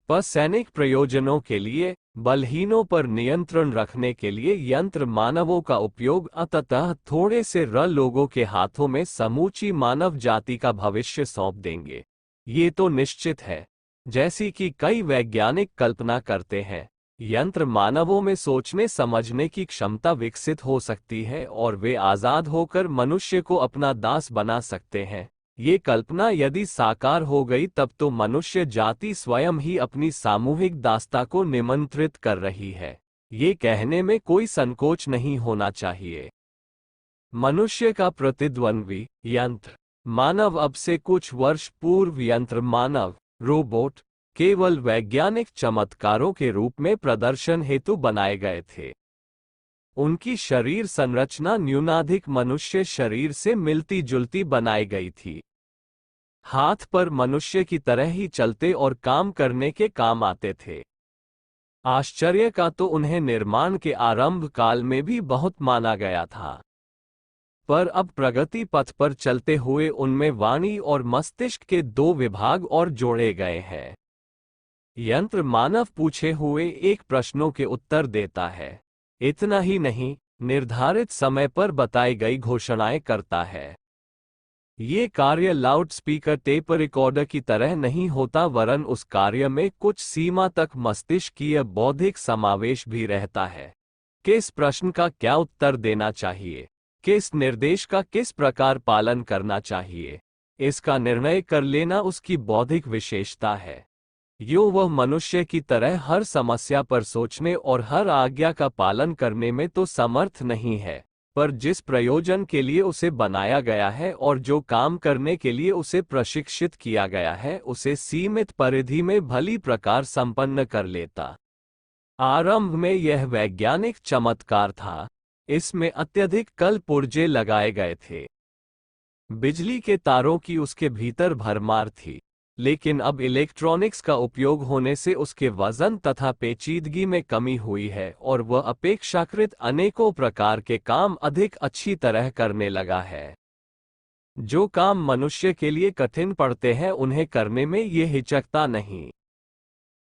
पर सैनिक प्रयोजनों के लिए, बलहीनों पर नियंत्रण रखने के लिए यंत्र मानवों का उपयोग अंततः थोड़े से लोगों के हाथों में समूची मानव जाति का भविष्य सौंप देंगे। ये तो निश्चित है। जैसी कि कई वैज्ञानिक कल्पना करते हैं, यंत्र मानवों में सोचने समझने की क्षमता विकसित हो सकती है और वे आजाद होकर मनुष्य को अपना दास बना सकते हैं। ये कल्पना यदि साकार हो गई तब तो मनुष्य जाति स्वयं ही अपनी सामूहिक दासता को निमंत्रित कर रही है। ये कहने में कोई संकोच नहीं होना चाहिए। मनुष्य का प्रतिद्वंद्वी यंत्र मानव अब से कुछ वर्ष पूर्व यंत्र मानव रोबोट केवल वैज्ञानिक चमत्कारों के रूप में प्रदर्शन हेतु बनाए गए थे। उनकी शरीर संरचना न्यूनाधिक मनुष्य शरीर से मिलती जुलती बनाई गई थी। हाथ पर मनुष्य की तरह ही चलते और काम करने के काम आते थे। आश्चर्य का तो उन्हें निर्माण के आरंभ काल में भी बहुत माना गया था, पर अब प्रगति पथ पर चलते हुए उनमें वाणी और मस्तिष्क के दो विभाग और जोड़े गए हैं। यंत्र मानव पूछे हुए एक प्रश्नों के उत्तर देता है। इतना ही नहीं, निर्धारित समय पर बताई गई घोषणाएं करता है। ये कार्य लाउड स्पीकर टेप रिकॉर्डर की तरह नहीं होता, वरन उस कार्य में कुछ सीमा तक मस्तिष्कीय बौद्धिक समावेश भी रहता है। किस प्रश्न का क्या उत्तर देना चाहिए, किस निर्देश का किस प्रकार पालन करना चाहिए, इसका निर्णय कर लेना उसकी बौद्धिक विशेषता है। यूं वह मनुष्य की तरह हर समस्या पर सोचने और हर आज्ञा का पालन करने में तो समर्थ नहीं है, पर जिस प्रयोजन के लिए उसे बनाया गया है और जो काम करने के लिए उसे प्रशिक्षित किया गया है, उसे सीमित परिधि में भली प्रकार संपन्न कर लेता। आरंभ में यह वैज्ञानिक चमत्कार था। इसमें अत्यधिक कल पुर्जे लगाए गए थे। बिजली के तारों की उसके भीतर भरमार थी, लेकिन अब इलेक्ट्रॉनिक्स का उपयोग होने से उसके वजन तथा पेचीदगी में कमी हुई है और वह अपेक्षाकृत अनेकों प्रकार के काम अधिक अच्छी तरह करने लगा है। जो काम मनुष्य के लिए कठिन पड़ते हैं उन्हें करने में ये हिचकता नहीं।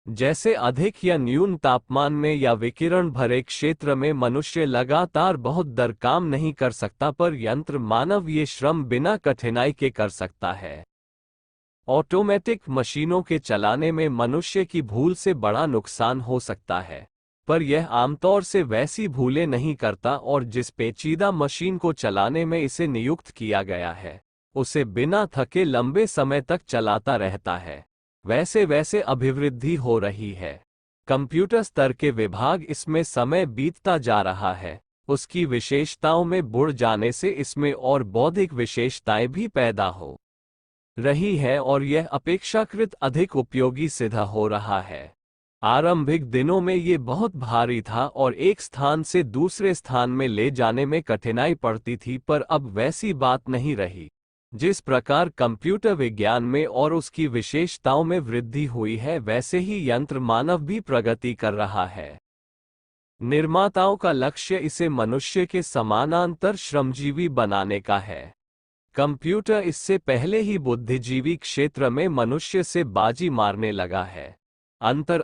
जैसे अधिक या न्यून तापमान में या विकिरण भरे क्षेत्र में मनुष्य लगातार बहुत देर काम नहीं कर सकता, पर यंत्र मानव ये श्रम बिना कठिनाई के कर सकता है। ऑटोमेटिक मशीनों के चलाने में मनुष्य की भूल से बड़ा नुकसान हो सकता है, पर यह आमतौर से वैसी भूलें नहीं करता और जिस पेचीदा मशीन को चलाने में इसे नियुक्त किया गया है, उसे बिना थके लंबे समय तक चलाता रहता है। वैसे वैसे अभिवृद्धि हो रही है। कंप्यूटर स्तर के विभाग इसमें समय बीतता जा रहा है। उसकी विशेषताओं में बुड़ जाने से इसमें और बौद्धिक विशेषताएं भी पैदा हो रही है और यह अपेक्षाकृत अधिक उपयोगी सिद्ध हो रहा है। आरंभिक दिनों में ये बहुत भारी था और एक स्थान से दूसरे स्थान में ले जाने में कठिनाई पड़ती थी, पर अब वैसी बात नहीं रही। जिस प्रकार कंप्यूटर विज्ञान में और उसकी विशेषताओं में वृद्धि हुई है, वैसे ही यंत्र मानव भी प्रगति कर रहा है। निर्माताओं का लक्ष्य इसे मनुष्य के समानांतर श्रमजीवी बनाने का है। कंप्यूटर इससे पहले ही बुद्धिजीवी क्षेत्र में मनुष्य से बाजी मारने लगा है। अंतर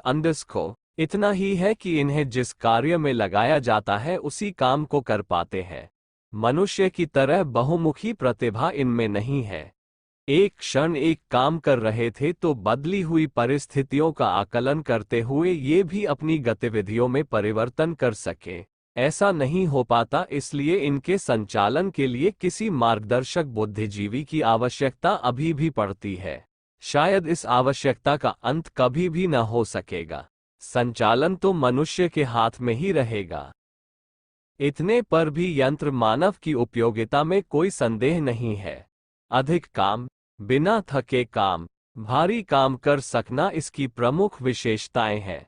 इतना ही है कि इन्हें जिस कार्य में लगाया जाता है उसी काम को कर पाते हैं। मनुष्य की तरह बहुमुखी प्रतिभा इनमें नहीं है। एक क्षण एक काम कर रहे थे तो बदली हुई परिस्थितियों का आकलन करते हुए ये भी अपनी गतिविधियों में परिवर्तन कर सके, ऐसा नहीं हो पाता। इसलिए इनके संचालन के लिए किसी मार्गदर्शक बुद्धिजीवी की आवश्यकता अभी भी पड़ती है। शायद इस आवश्यकता का अंत कभी भी न हो सकेगा। संचालन तो मनुष्य के हाथ में ही रहेगा। इतने पर भी यंत्र मानव की उपयोगिता में कोई संदेह नहीं है। अधिक काम, बिना थके काम, भारी काम कर सकना इसकी प्रमुख विशेषताएं हैं।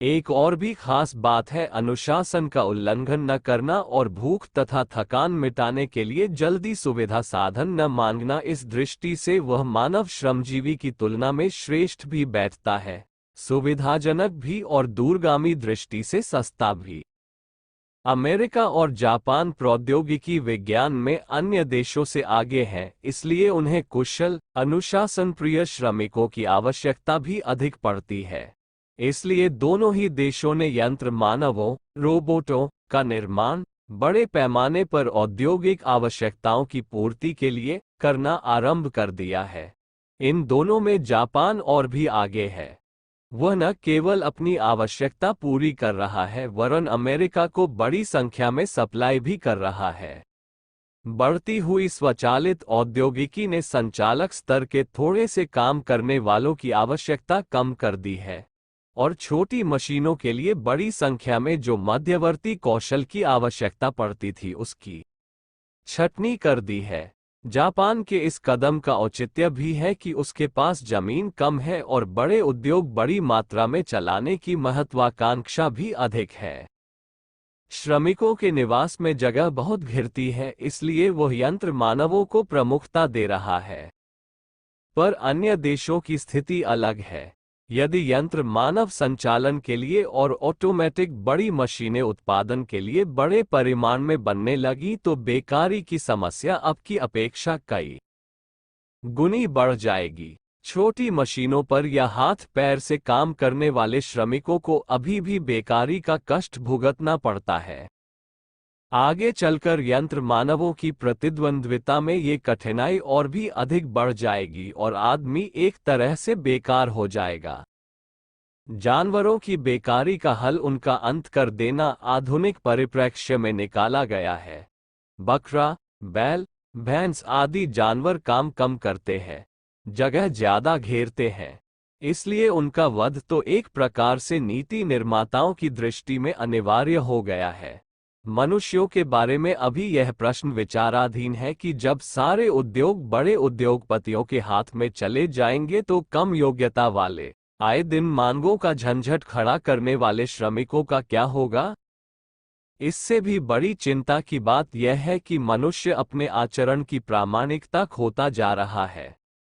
एक और भी खास बात है अनुशासन का उल्लंघन न करना और भूख तथा थकान मिटाने के लिए जल्दी सुविधा साधन न मांगना। इस दृष्टि से वह मानव श्रमजीवी की तुलना में श्रेष्ठ भी बैठता है, सुविधाजनक भी और दूरगामी दृष्टि से सस्ता भी। अमेरिका और जापान प्रौद्योगिकी विज्ञान में अन्य देशों से आगे हैं, इसलिए उन्हें कुशल, अनुशासन प्रिय श्रमिकों की आवश्यकता भी अधिक पड़ती है। इसलिए दोनों ही देशों ने यंत्र मानवों, रोबोटों का निर्माण बड़े पैमाने पर औद्योगिक आवश्यकताओं की पूर्ति के लिए करना आरंभ कर दिया है। इन दोनों में जापान और भी आगे है। वह न केवल अपनी आवश्यकता पूरी कर रहा है, वरन अमेरिका को बड़ी संख्या में सप्लाई भी कर रहा है। बढ़ती हुई स्वचालित औद्योगिकी ने संचालक स्तर के थोड़े से काम करने वालों की आवश्यकता कम कर दी है और छोटी मशीनों के लिए बड़ी संख्या में जो मध्यवर्ती कौशल की आवश्यकता पड़ती थी उसकी छटनी कर दी है। जापान के इस कदम का औचित्य भी है कि उसके पास जमीन कम है और बड़े उद्योग बड़ी मात्रा में चलाने की महत्वाकांक्षा भी अधिक है। श्रमिकों के निवास में जगह बहुत घिरती है, इसलिए वह यंत्र मानवों को प्रमुखता दे रहा है। पर अन्य देशों की स्थिति अलग है। यदि यंत्र मानव संचालन के लिए और ऑटोमेटिक बड़ी मशीनें उत्पादन के लिए बड़े परिमाण में बनने लगी तो बेकारी की समस्या अब की अपेक्षा कई गुनी बढ़ जाएगी। छोटी मशीनों पर या हाथ पैर से काम करने वाले श्रमिकों को अभी भी बेकारी का कष्ट भुगतना पड़ता है। आगे चलकर यंत्र मानवों की प्रतिद्वंद्विता में ये कठिनाई और भी अधिक बढ़ जाएगी और आदमी एक तरह से बेकार हो जाएगा। जानवरों की बेकारी का हल उनका अंत कर देना आधुनिक परिप्रेक्ष्य में निकाला गया है। बकरा, बैल, भैंस आदि जानवर काम कम करते हैं, जगह ज्यादा घेरते हैं, इसलिए उनका वध तो एक प्रकार से नीति निर्माताओं की दृष्टि में अनिवार्य हो गया है। मनुष्यों के बारे में अभी यह प्रश्न विचाराधीन है कि जब सारे उद्योग बड़े उद्योगपतियों के हाथ में चले जाएंगे तो कम योग्यता वाले, आए दिन मांगों का झंझट खड़ा करने वाले श्रमिकों का क्या होगा। इससे भी बड़ी चिंता की बात यह है कि मनुष्य अपने आचरण की प्रामाणिकता खोता जा रहा है।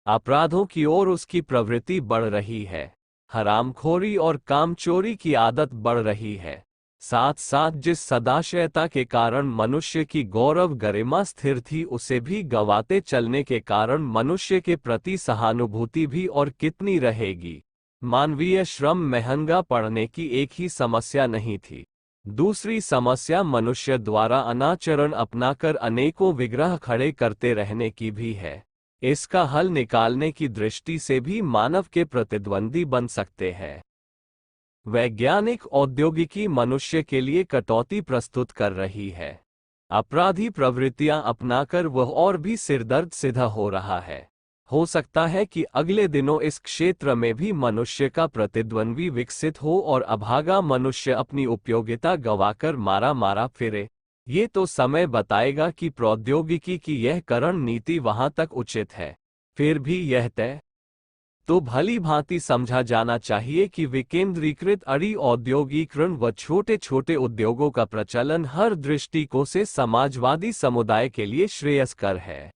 अपराधों की ओर उसकी प्रवृत्ति बढ़ रही है, हरामखोरी और कामचोरी की आदत बढ़ रही है। साथ साथ जिस सदाशयता के कारण मनुष्य की गौरव गरिमा स्थिर थी उसे भी गंवाते चलने के कारण मनुष्य के प्रति सहानुभूति भी और कितनी रहेगी। मानवीय श्रम महंगा पड़ने की एक ही समस्या नहीं थी, दूसरी समस्या मनुष्य द्वारा अनाचरण अपनाकर अनेकों विग्रह खड़े करते रहने की भी है। इसका हल निकालने की दृष्टि से भी मानव के प्रतिद्वंदी बन सकते हैं। वैज्ञानिक औद्योगिकी मनुष्य के लिए कटौती प्रस्तुत कर रही है। अपराधी प्रवृत्तियां अपनाकर वह और भी सिरदर्द सीधा हो रहा है। हो सकता है कि अगले दिनों इस क्षेत्र में भी मनुष्य का प्रतिद्वंद्वी विकसित हो और अभागा मनुष्य अपनी उपयोगिता गंवाकर मारा मारा फिरे। ये तो समय बताएगा कि प्रौद्योगिकी की यह करण नीति वहां तक उचित है। फिर भी यह तय तो भली भांति समझा जाना चाहिए कि विकेंद्रीकृत अड़ी औद्योगिकरण व छोटे छोटे उद्योगों का प्रचलन हर दृष्टिकोण से समाजवादी समुदाय के लिए श्रेयस्कर है।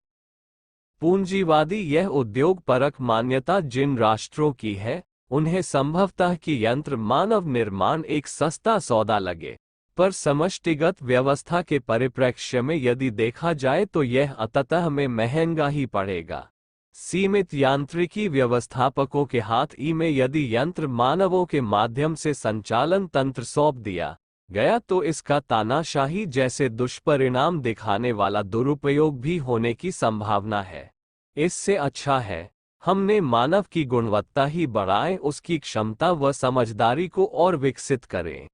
पूंजीवादी यह उद्योग परक मान्यता जिन राष्ट्रों की है, उन्हें संभवतः कि यंत्र मानव निर्माण एक सस्ता सौदा लगे, पर समष्टिगत व्यवस्था के परिप्रेक्ष्य में यदि देखा जाए तो यह अंततः में महंगा ही पड़ेगा। सीमित यांत्रिकी व्यवस्थापकों के हाथ में यदि यंत्र मानवों के माध्यम से संचालन तंत्र सौंप दिया गया तो इसका तानाशाही जैसे दुष्परिणाम दिखाने वाला दुरुपयोग भी होने की संभावना है। इससे अच्छा है हमने मानव की गुणवत्ता ही बढ़ाएं, उसकी क्षमता व समझदारी को और विकसित करें।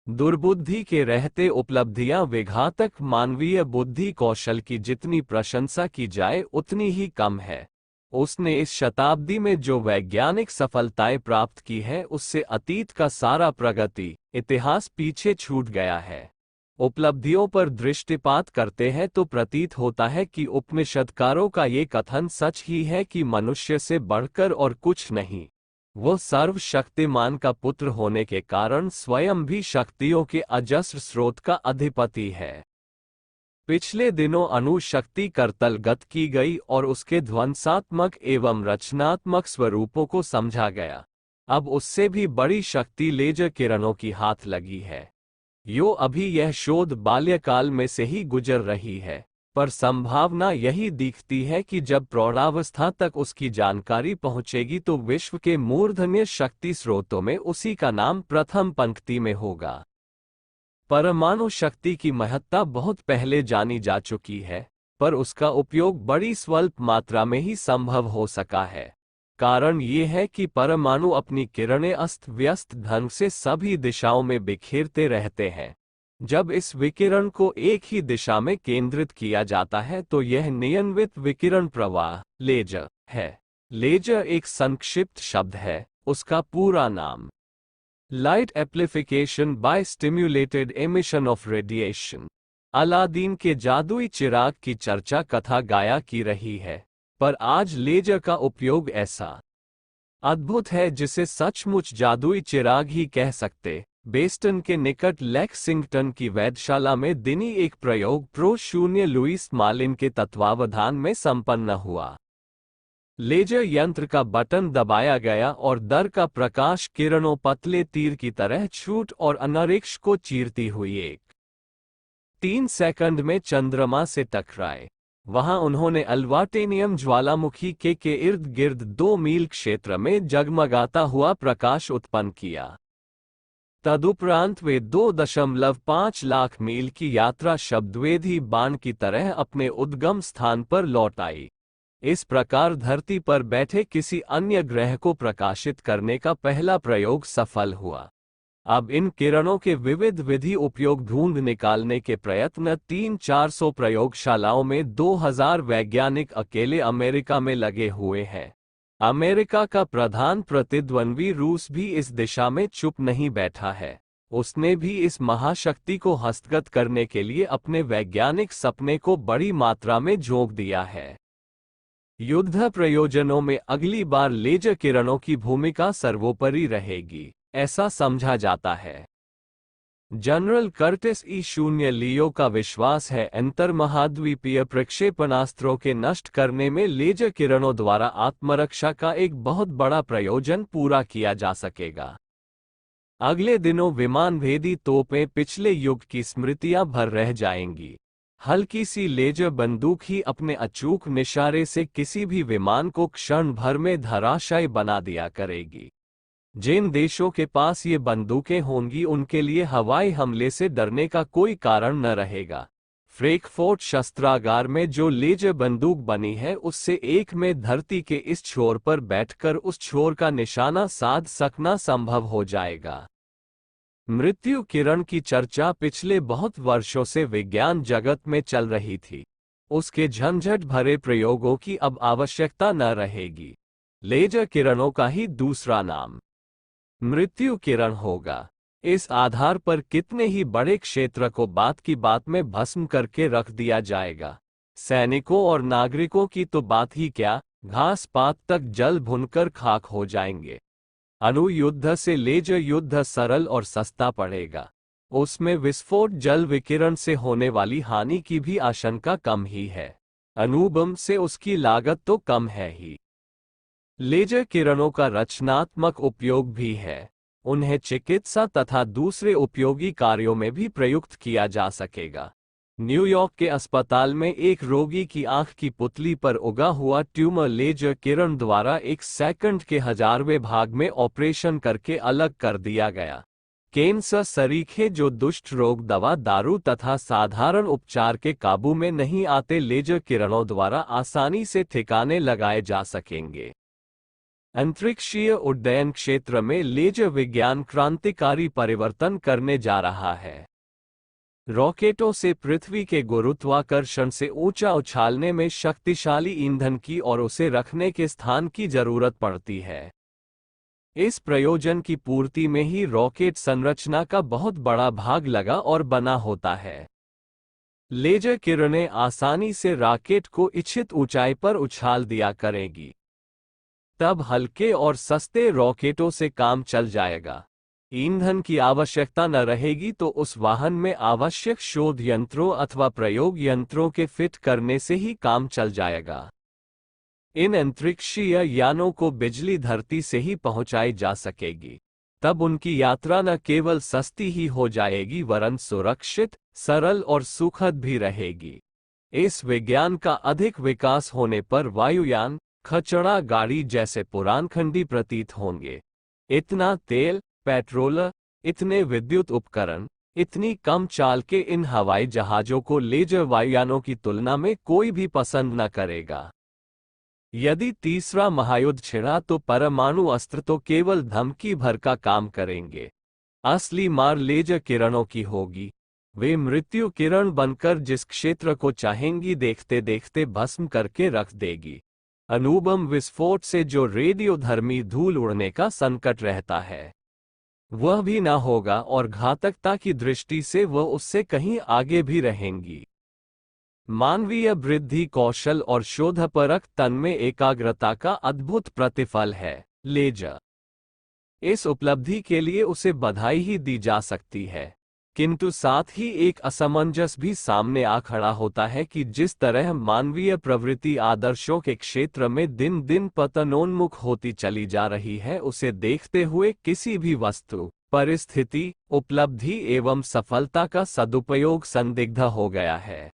दुर्बुद्धि के रहते उपलब्धियां विघातक मानवीय बुद्धि कौशल की जितनी प्रशंसा की जाए उतनी ही कम है। उसने इस शताब्दी में जो वैज्ञानिक सफलताएं प्राप्त की है उससे अतीत का सारा प्रगति इतिहास पीछे छूट गया है। उपलब्धियों पर दृष्टिपात करते हैं तो प्रतीत होता है कि उपनिषदकारों का ये कथन सच ही है कि मनुष्य से बढ़कर और कुछ नहीं, वो सर्वशक्तिमान का पुत्र होने के कारण स्वयं भी शक्तियों के अजस्र स्रोत का अधिपति है। पिछले दिनों अणुशक्ति करतलगत की गई और उसके ध्वंसात्मक एवं रचनात्मक स्वरूपों को समझा गया। अब उससे भी बड़ी शक्ति लेजर किरणों की हाथ लगी है। यो अभी यह शोध बाल्यकाल में से ही गुजर रही है, पर संभावना यही दिखती है कि जब प्रौढ़ावस्था तक उसकी जानकारी पहुंचेगी तो विश्व के मूर्धन्य शक्ति स्रोतों में उसी का नाम प्रथम पंक्ति में होगा। परमाणु शक्ति की महत्ता बहुत पहले जानी जा चुकी है, पर उसका उपयोग बड़ी स्वल्प मात्रा में ही संभव हो सका है। कारण ये है कि परमाणु अपनी किरणें अस्त व्यस्त ढंग से सभी दिशाओं में बिखेरते रहते हैं। जब इस विकिरण को एक ही दिशा में केंद्रित किया जाता है तो यह नियंत्रित विकिरण प्रवाह लेजर है। लेजर एक संक्षिप्त शब्द है, उसका पूरा नाम light amplification by stimulated emission of radiation. Aladdin के जादुई चिराग की चर्चा कथा गाया की रही है, पर आज लेजर का उपयोग ऐसा अद्भुत है जिसे सचमुच जादुई चिराग ही कह सकते। बेस्टन के निकट लेक्सिंगटन की वेधशाला में दिनी एक प्रयोग प्रो-0 लुईस मालिन के तत्वावधान में संपन्न हुआ। लेजर यंत्र का बटन दबाया गया और दर का प्रकाश किरणों पतले तीर की तरह छूट और अंतरिक्ष को चीरती हुई 3 सेकंड में चंद्रमा से टकराए। वहां उन्होंने अल्वाटेनियम ज्वालामुखी के इर्द गिर्द 2 मील क्षेत्र में जगमगाता हुआ प्रकाश उत्पन्न किया। तदुपरांत वे 2.5 लाख मील की यात्रा शब्दवेधी बाण की तरह अपने उद्गम स्थान पर लौट आई। इस प्रकार धरती पर बैठे किसी अन्य ग्रह को प्रकाशित करने का पहला प्रयोग सफल हुआ। अब इन किरणों के विविध विधि उपयोग ढूंढ निकालने के प्रयत्न 300-400 प्रयोगशालाओं में 2000 वैज्ञानिक अकेले अमेरिका में लगे हुए हैं। अमेरिका का प्रधान प्रतिद्वंद्वी रूस भी इस दिशा में चुप नहीं बैठा है। उसने भी इस महाशक्ति को हस्तगत करने के लिए अपने वैज्ञानिक सपने को बड़ी मात्रा में झोंक दिया है। युद्ध प्रयोजनों में अगली बार लेजर किरणों की भूमिका सर्वोपरि रहेगी, ऐसा समझा जाता है। जनरल कर्टिस E0 लियो का विश्वास है अंतर्महाद्वीपीय प्रक्षेपणास्त्रों के नष्ट करने में लेजर किरणों द्वारा आत्मरक्षा का एक बहुत बड़ा प्रयोजन पूरा किया जा सकेगा। अगले दिनों विमानभेदी तोपें पिछले युग की स्मृतियां भर रह जाएंगी। हल्की सी लेजर बंदूक ही अपने अचूक निशारे से किसी भी विमान को क्षण भर में धराशायी बना दिया करेगी। जिन देशों के पास ये बंदूकें होंगी उनके लिए हवाई हमले से डरने का कोई कारण न रहेगा। फ्रैंकफर्ट शस्त्रागार में जो लेजर बंदूक बनी है उससे एक में धरती के इस छोर पर बैठकर उस छोर का निशाना साध सकना संभव हो जाएगा। मृत्यु किरण की चर्चा पिछले बहुत वर्षों से विज्ञान जगत में चल रही थी। उसके झंझट भरे प्रयोगों की अब आवश्यकता न रहेगी। लेजर किरणों का ही दूसरा नाम मृत्यु किरण होगा। इस आधार पर कितने ही बड़े क्षेत्र को बात की बात में भस्म करके रख दिया जाएगा। सैनिकों और नागरिकों की तो बात ही क्या, घास पात तक जल भुनकर खाक हो जाएंगे। अणु युद्ध से लेजर युद्ध सरल और सस्ता पड़ेगा। उसमें विस्फोट जल विकिरण से होने वाली हानि की भी आशंका कम ही है। अणुबम से उसकी लागत तो कम है ही। लेजर किरणों का रचनात्मक उपयोग भी है। उन्हें चिकित्सा तथा दूसरे उपयोगी कार्यों में भी प्रयुक्त किया जा सकेगा। न्यूयॉर्क के अस्पताल में एक रोगी की आंख की पुतली पर उगा हुआ ट्यूमर लेजर किरण द्वारा 1 सेकंड के 1000वें भाग में ऑपरेशन करके अलग कर दिया गया। कैंसर सरीखे जो दुष्ट रोग दवा दारू तथा साधारण उपचार के काबू में नहीं आते लेजर किरणों द्वारा आसानी से ठिकाने लगाए जा सकेंगे। अंतरिक्षीय उड्डयन क्षेत्र में लेजर विज्ञान क्रांतिकारी परिवर्तन करने जा रहा है। रॉकेटों से पृथ्वी के गुरुत्वाकर्षण से ऊंचा उछालने में शक्तिशाली ईंधन की और उसे रखने के स्थान की जरूरत पड़ती है। इस प्रयोजन की पूर्ति में ही रॉकेट संरचना का बहुत बड़ा भाग लगा और बना होता है। लेजर किरणें आसानी से रॉकेट को इच्छित ऊंचाई पर उछाल दिया करेगी। तब हल्के और सस्ते रॉकेटों से काम चल जाएगा। ईंधन की आवश्यकता न रहेगी तो उस वाहन में आवश्यक शोध यंत्रों अथवा प्रयोग यंत्रों के फिट करने से ही काम चल जाएगा। इन अंतरिक्षीय यानों को बिजली धरती से ही पहुंचाई जा सकेगी। तब उनकी यात्रा न केवल सस्ती ही हो जाएगी वरन सुरक्षित, सरल और सुखद भी रहेगी। इस विज्ञान का अधिक विकास होने पर वायुयान, खचड़ा गाड़ी जैसे पुरानखंडी प्रतीत होंगे। इतना तेल, पेट्रोल, इतने विद्युत उपकरण, इतनी कम चाल के इन हवाई जहाजों को लेजर वायुयानों की तुलना में कोई भी पसंद न करेगा। यदि तीसरा महायुद्ध छिड़ा तो परमाणु अस्त्र तो केवल धमकी भर का काम करेंगे। असली मार लेजर किरणों की होगी। वे मृत्यु किरण बनकर जिस क्षेत्र को चाहेंगी देखते देखते भस्म करके रख देगी। अणुबम विस्फोट से जो रेडियोधर्मी धूल उड़ने का संकट रहता है वह भी न होगा और घातकता की दृष्टि से वह उससे कहीं आगे भी रहेंगी। मानवीय वृद्धि कौशल और शोधपरक तन्मय एकाग्रता का अद्भुत प्रतिफल है लेजर। इस उपलब्धि के लिए उसे बधाई ही दी जा सकती है, किंतु साथ ही एक असमंजस भी सामने आ खड़ा होता है कि जिस तरह मानवीय प्रवृत्ति आदर्शों के क्षेत्र में दिन दिन पतनोन्मुख होती चली जा रही है, उसे देखते हुए किसी भी वस्तु, परिस्थिति, उपलब्धि एवं सफलता का सदुपयोग संदिग्ध हो गया है।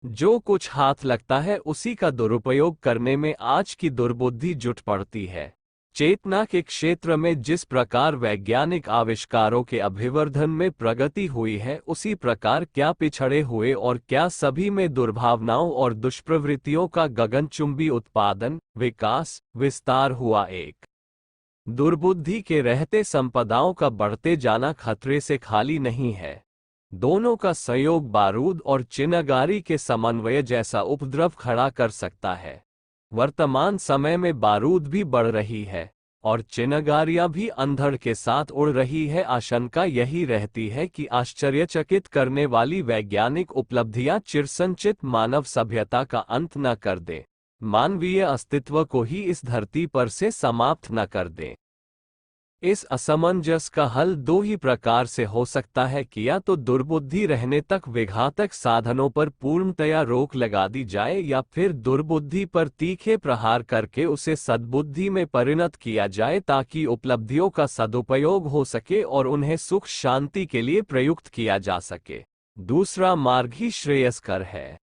जो कुछ हाथ लगता है उसी का दुरुपयोग करने में आज की दुर्बुद्धि जुट पड़ती है। चेतना के क्षेत्र में जिस प्रकार वैज्ञानिक आविष्कारों के अभिवर्धन में प्रगति हुई है उसी प्रकार क्या पिछड़े हुए और क्या सभी में दुर्भावनाओं और दुष्प्रवृत्तियों का गगनचुंबी उत्पादन, विकास, विस्तार हुआ। एक दुर्बुद्धि के रहते संपदाओं का बढ़ते जाना खतरे से खाली नहीं है। दोनों का संयोग बारूद और चिनगारी के समन्वय जैसा उपद्रव खड़ा कर सकता है। वर्तमान समय में बारूद भी बढ़ रही है और चिनगारियां भी अंधड़ के साथ उड़ रही है। आशंका यही रहती है कि आश्चर्यचकित करने वाली वैज्ञानिक उपलब्धियां चिरसंचित मानव सभ्यता का अंत न कर दें, मानवीय अस्तित्व को ही इस धरती पर से समाप्त न कर दें। इस असमंजस का हल दो ही प्रकार से हो सकता है कि या तो दुर्बुद्धि रहने तक विघातक साधनों पर पूर्णतया रोक लगा दी जाए या फिर दुर्बुद्धि पर तीखे प्रहार करके उसे सद्बुद्धि में परिणत किया जाए ताकि उपलब्धियों का सदुपयोग हो सके और उन्हें सुख शांति के लिए प्रयुक्त किया जा सके। दूसरा मार्ग ही श्रेयस्कर है।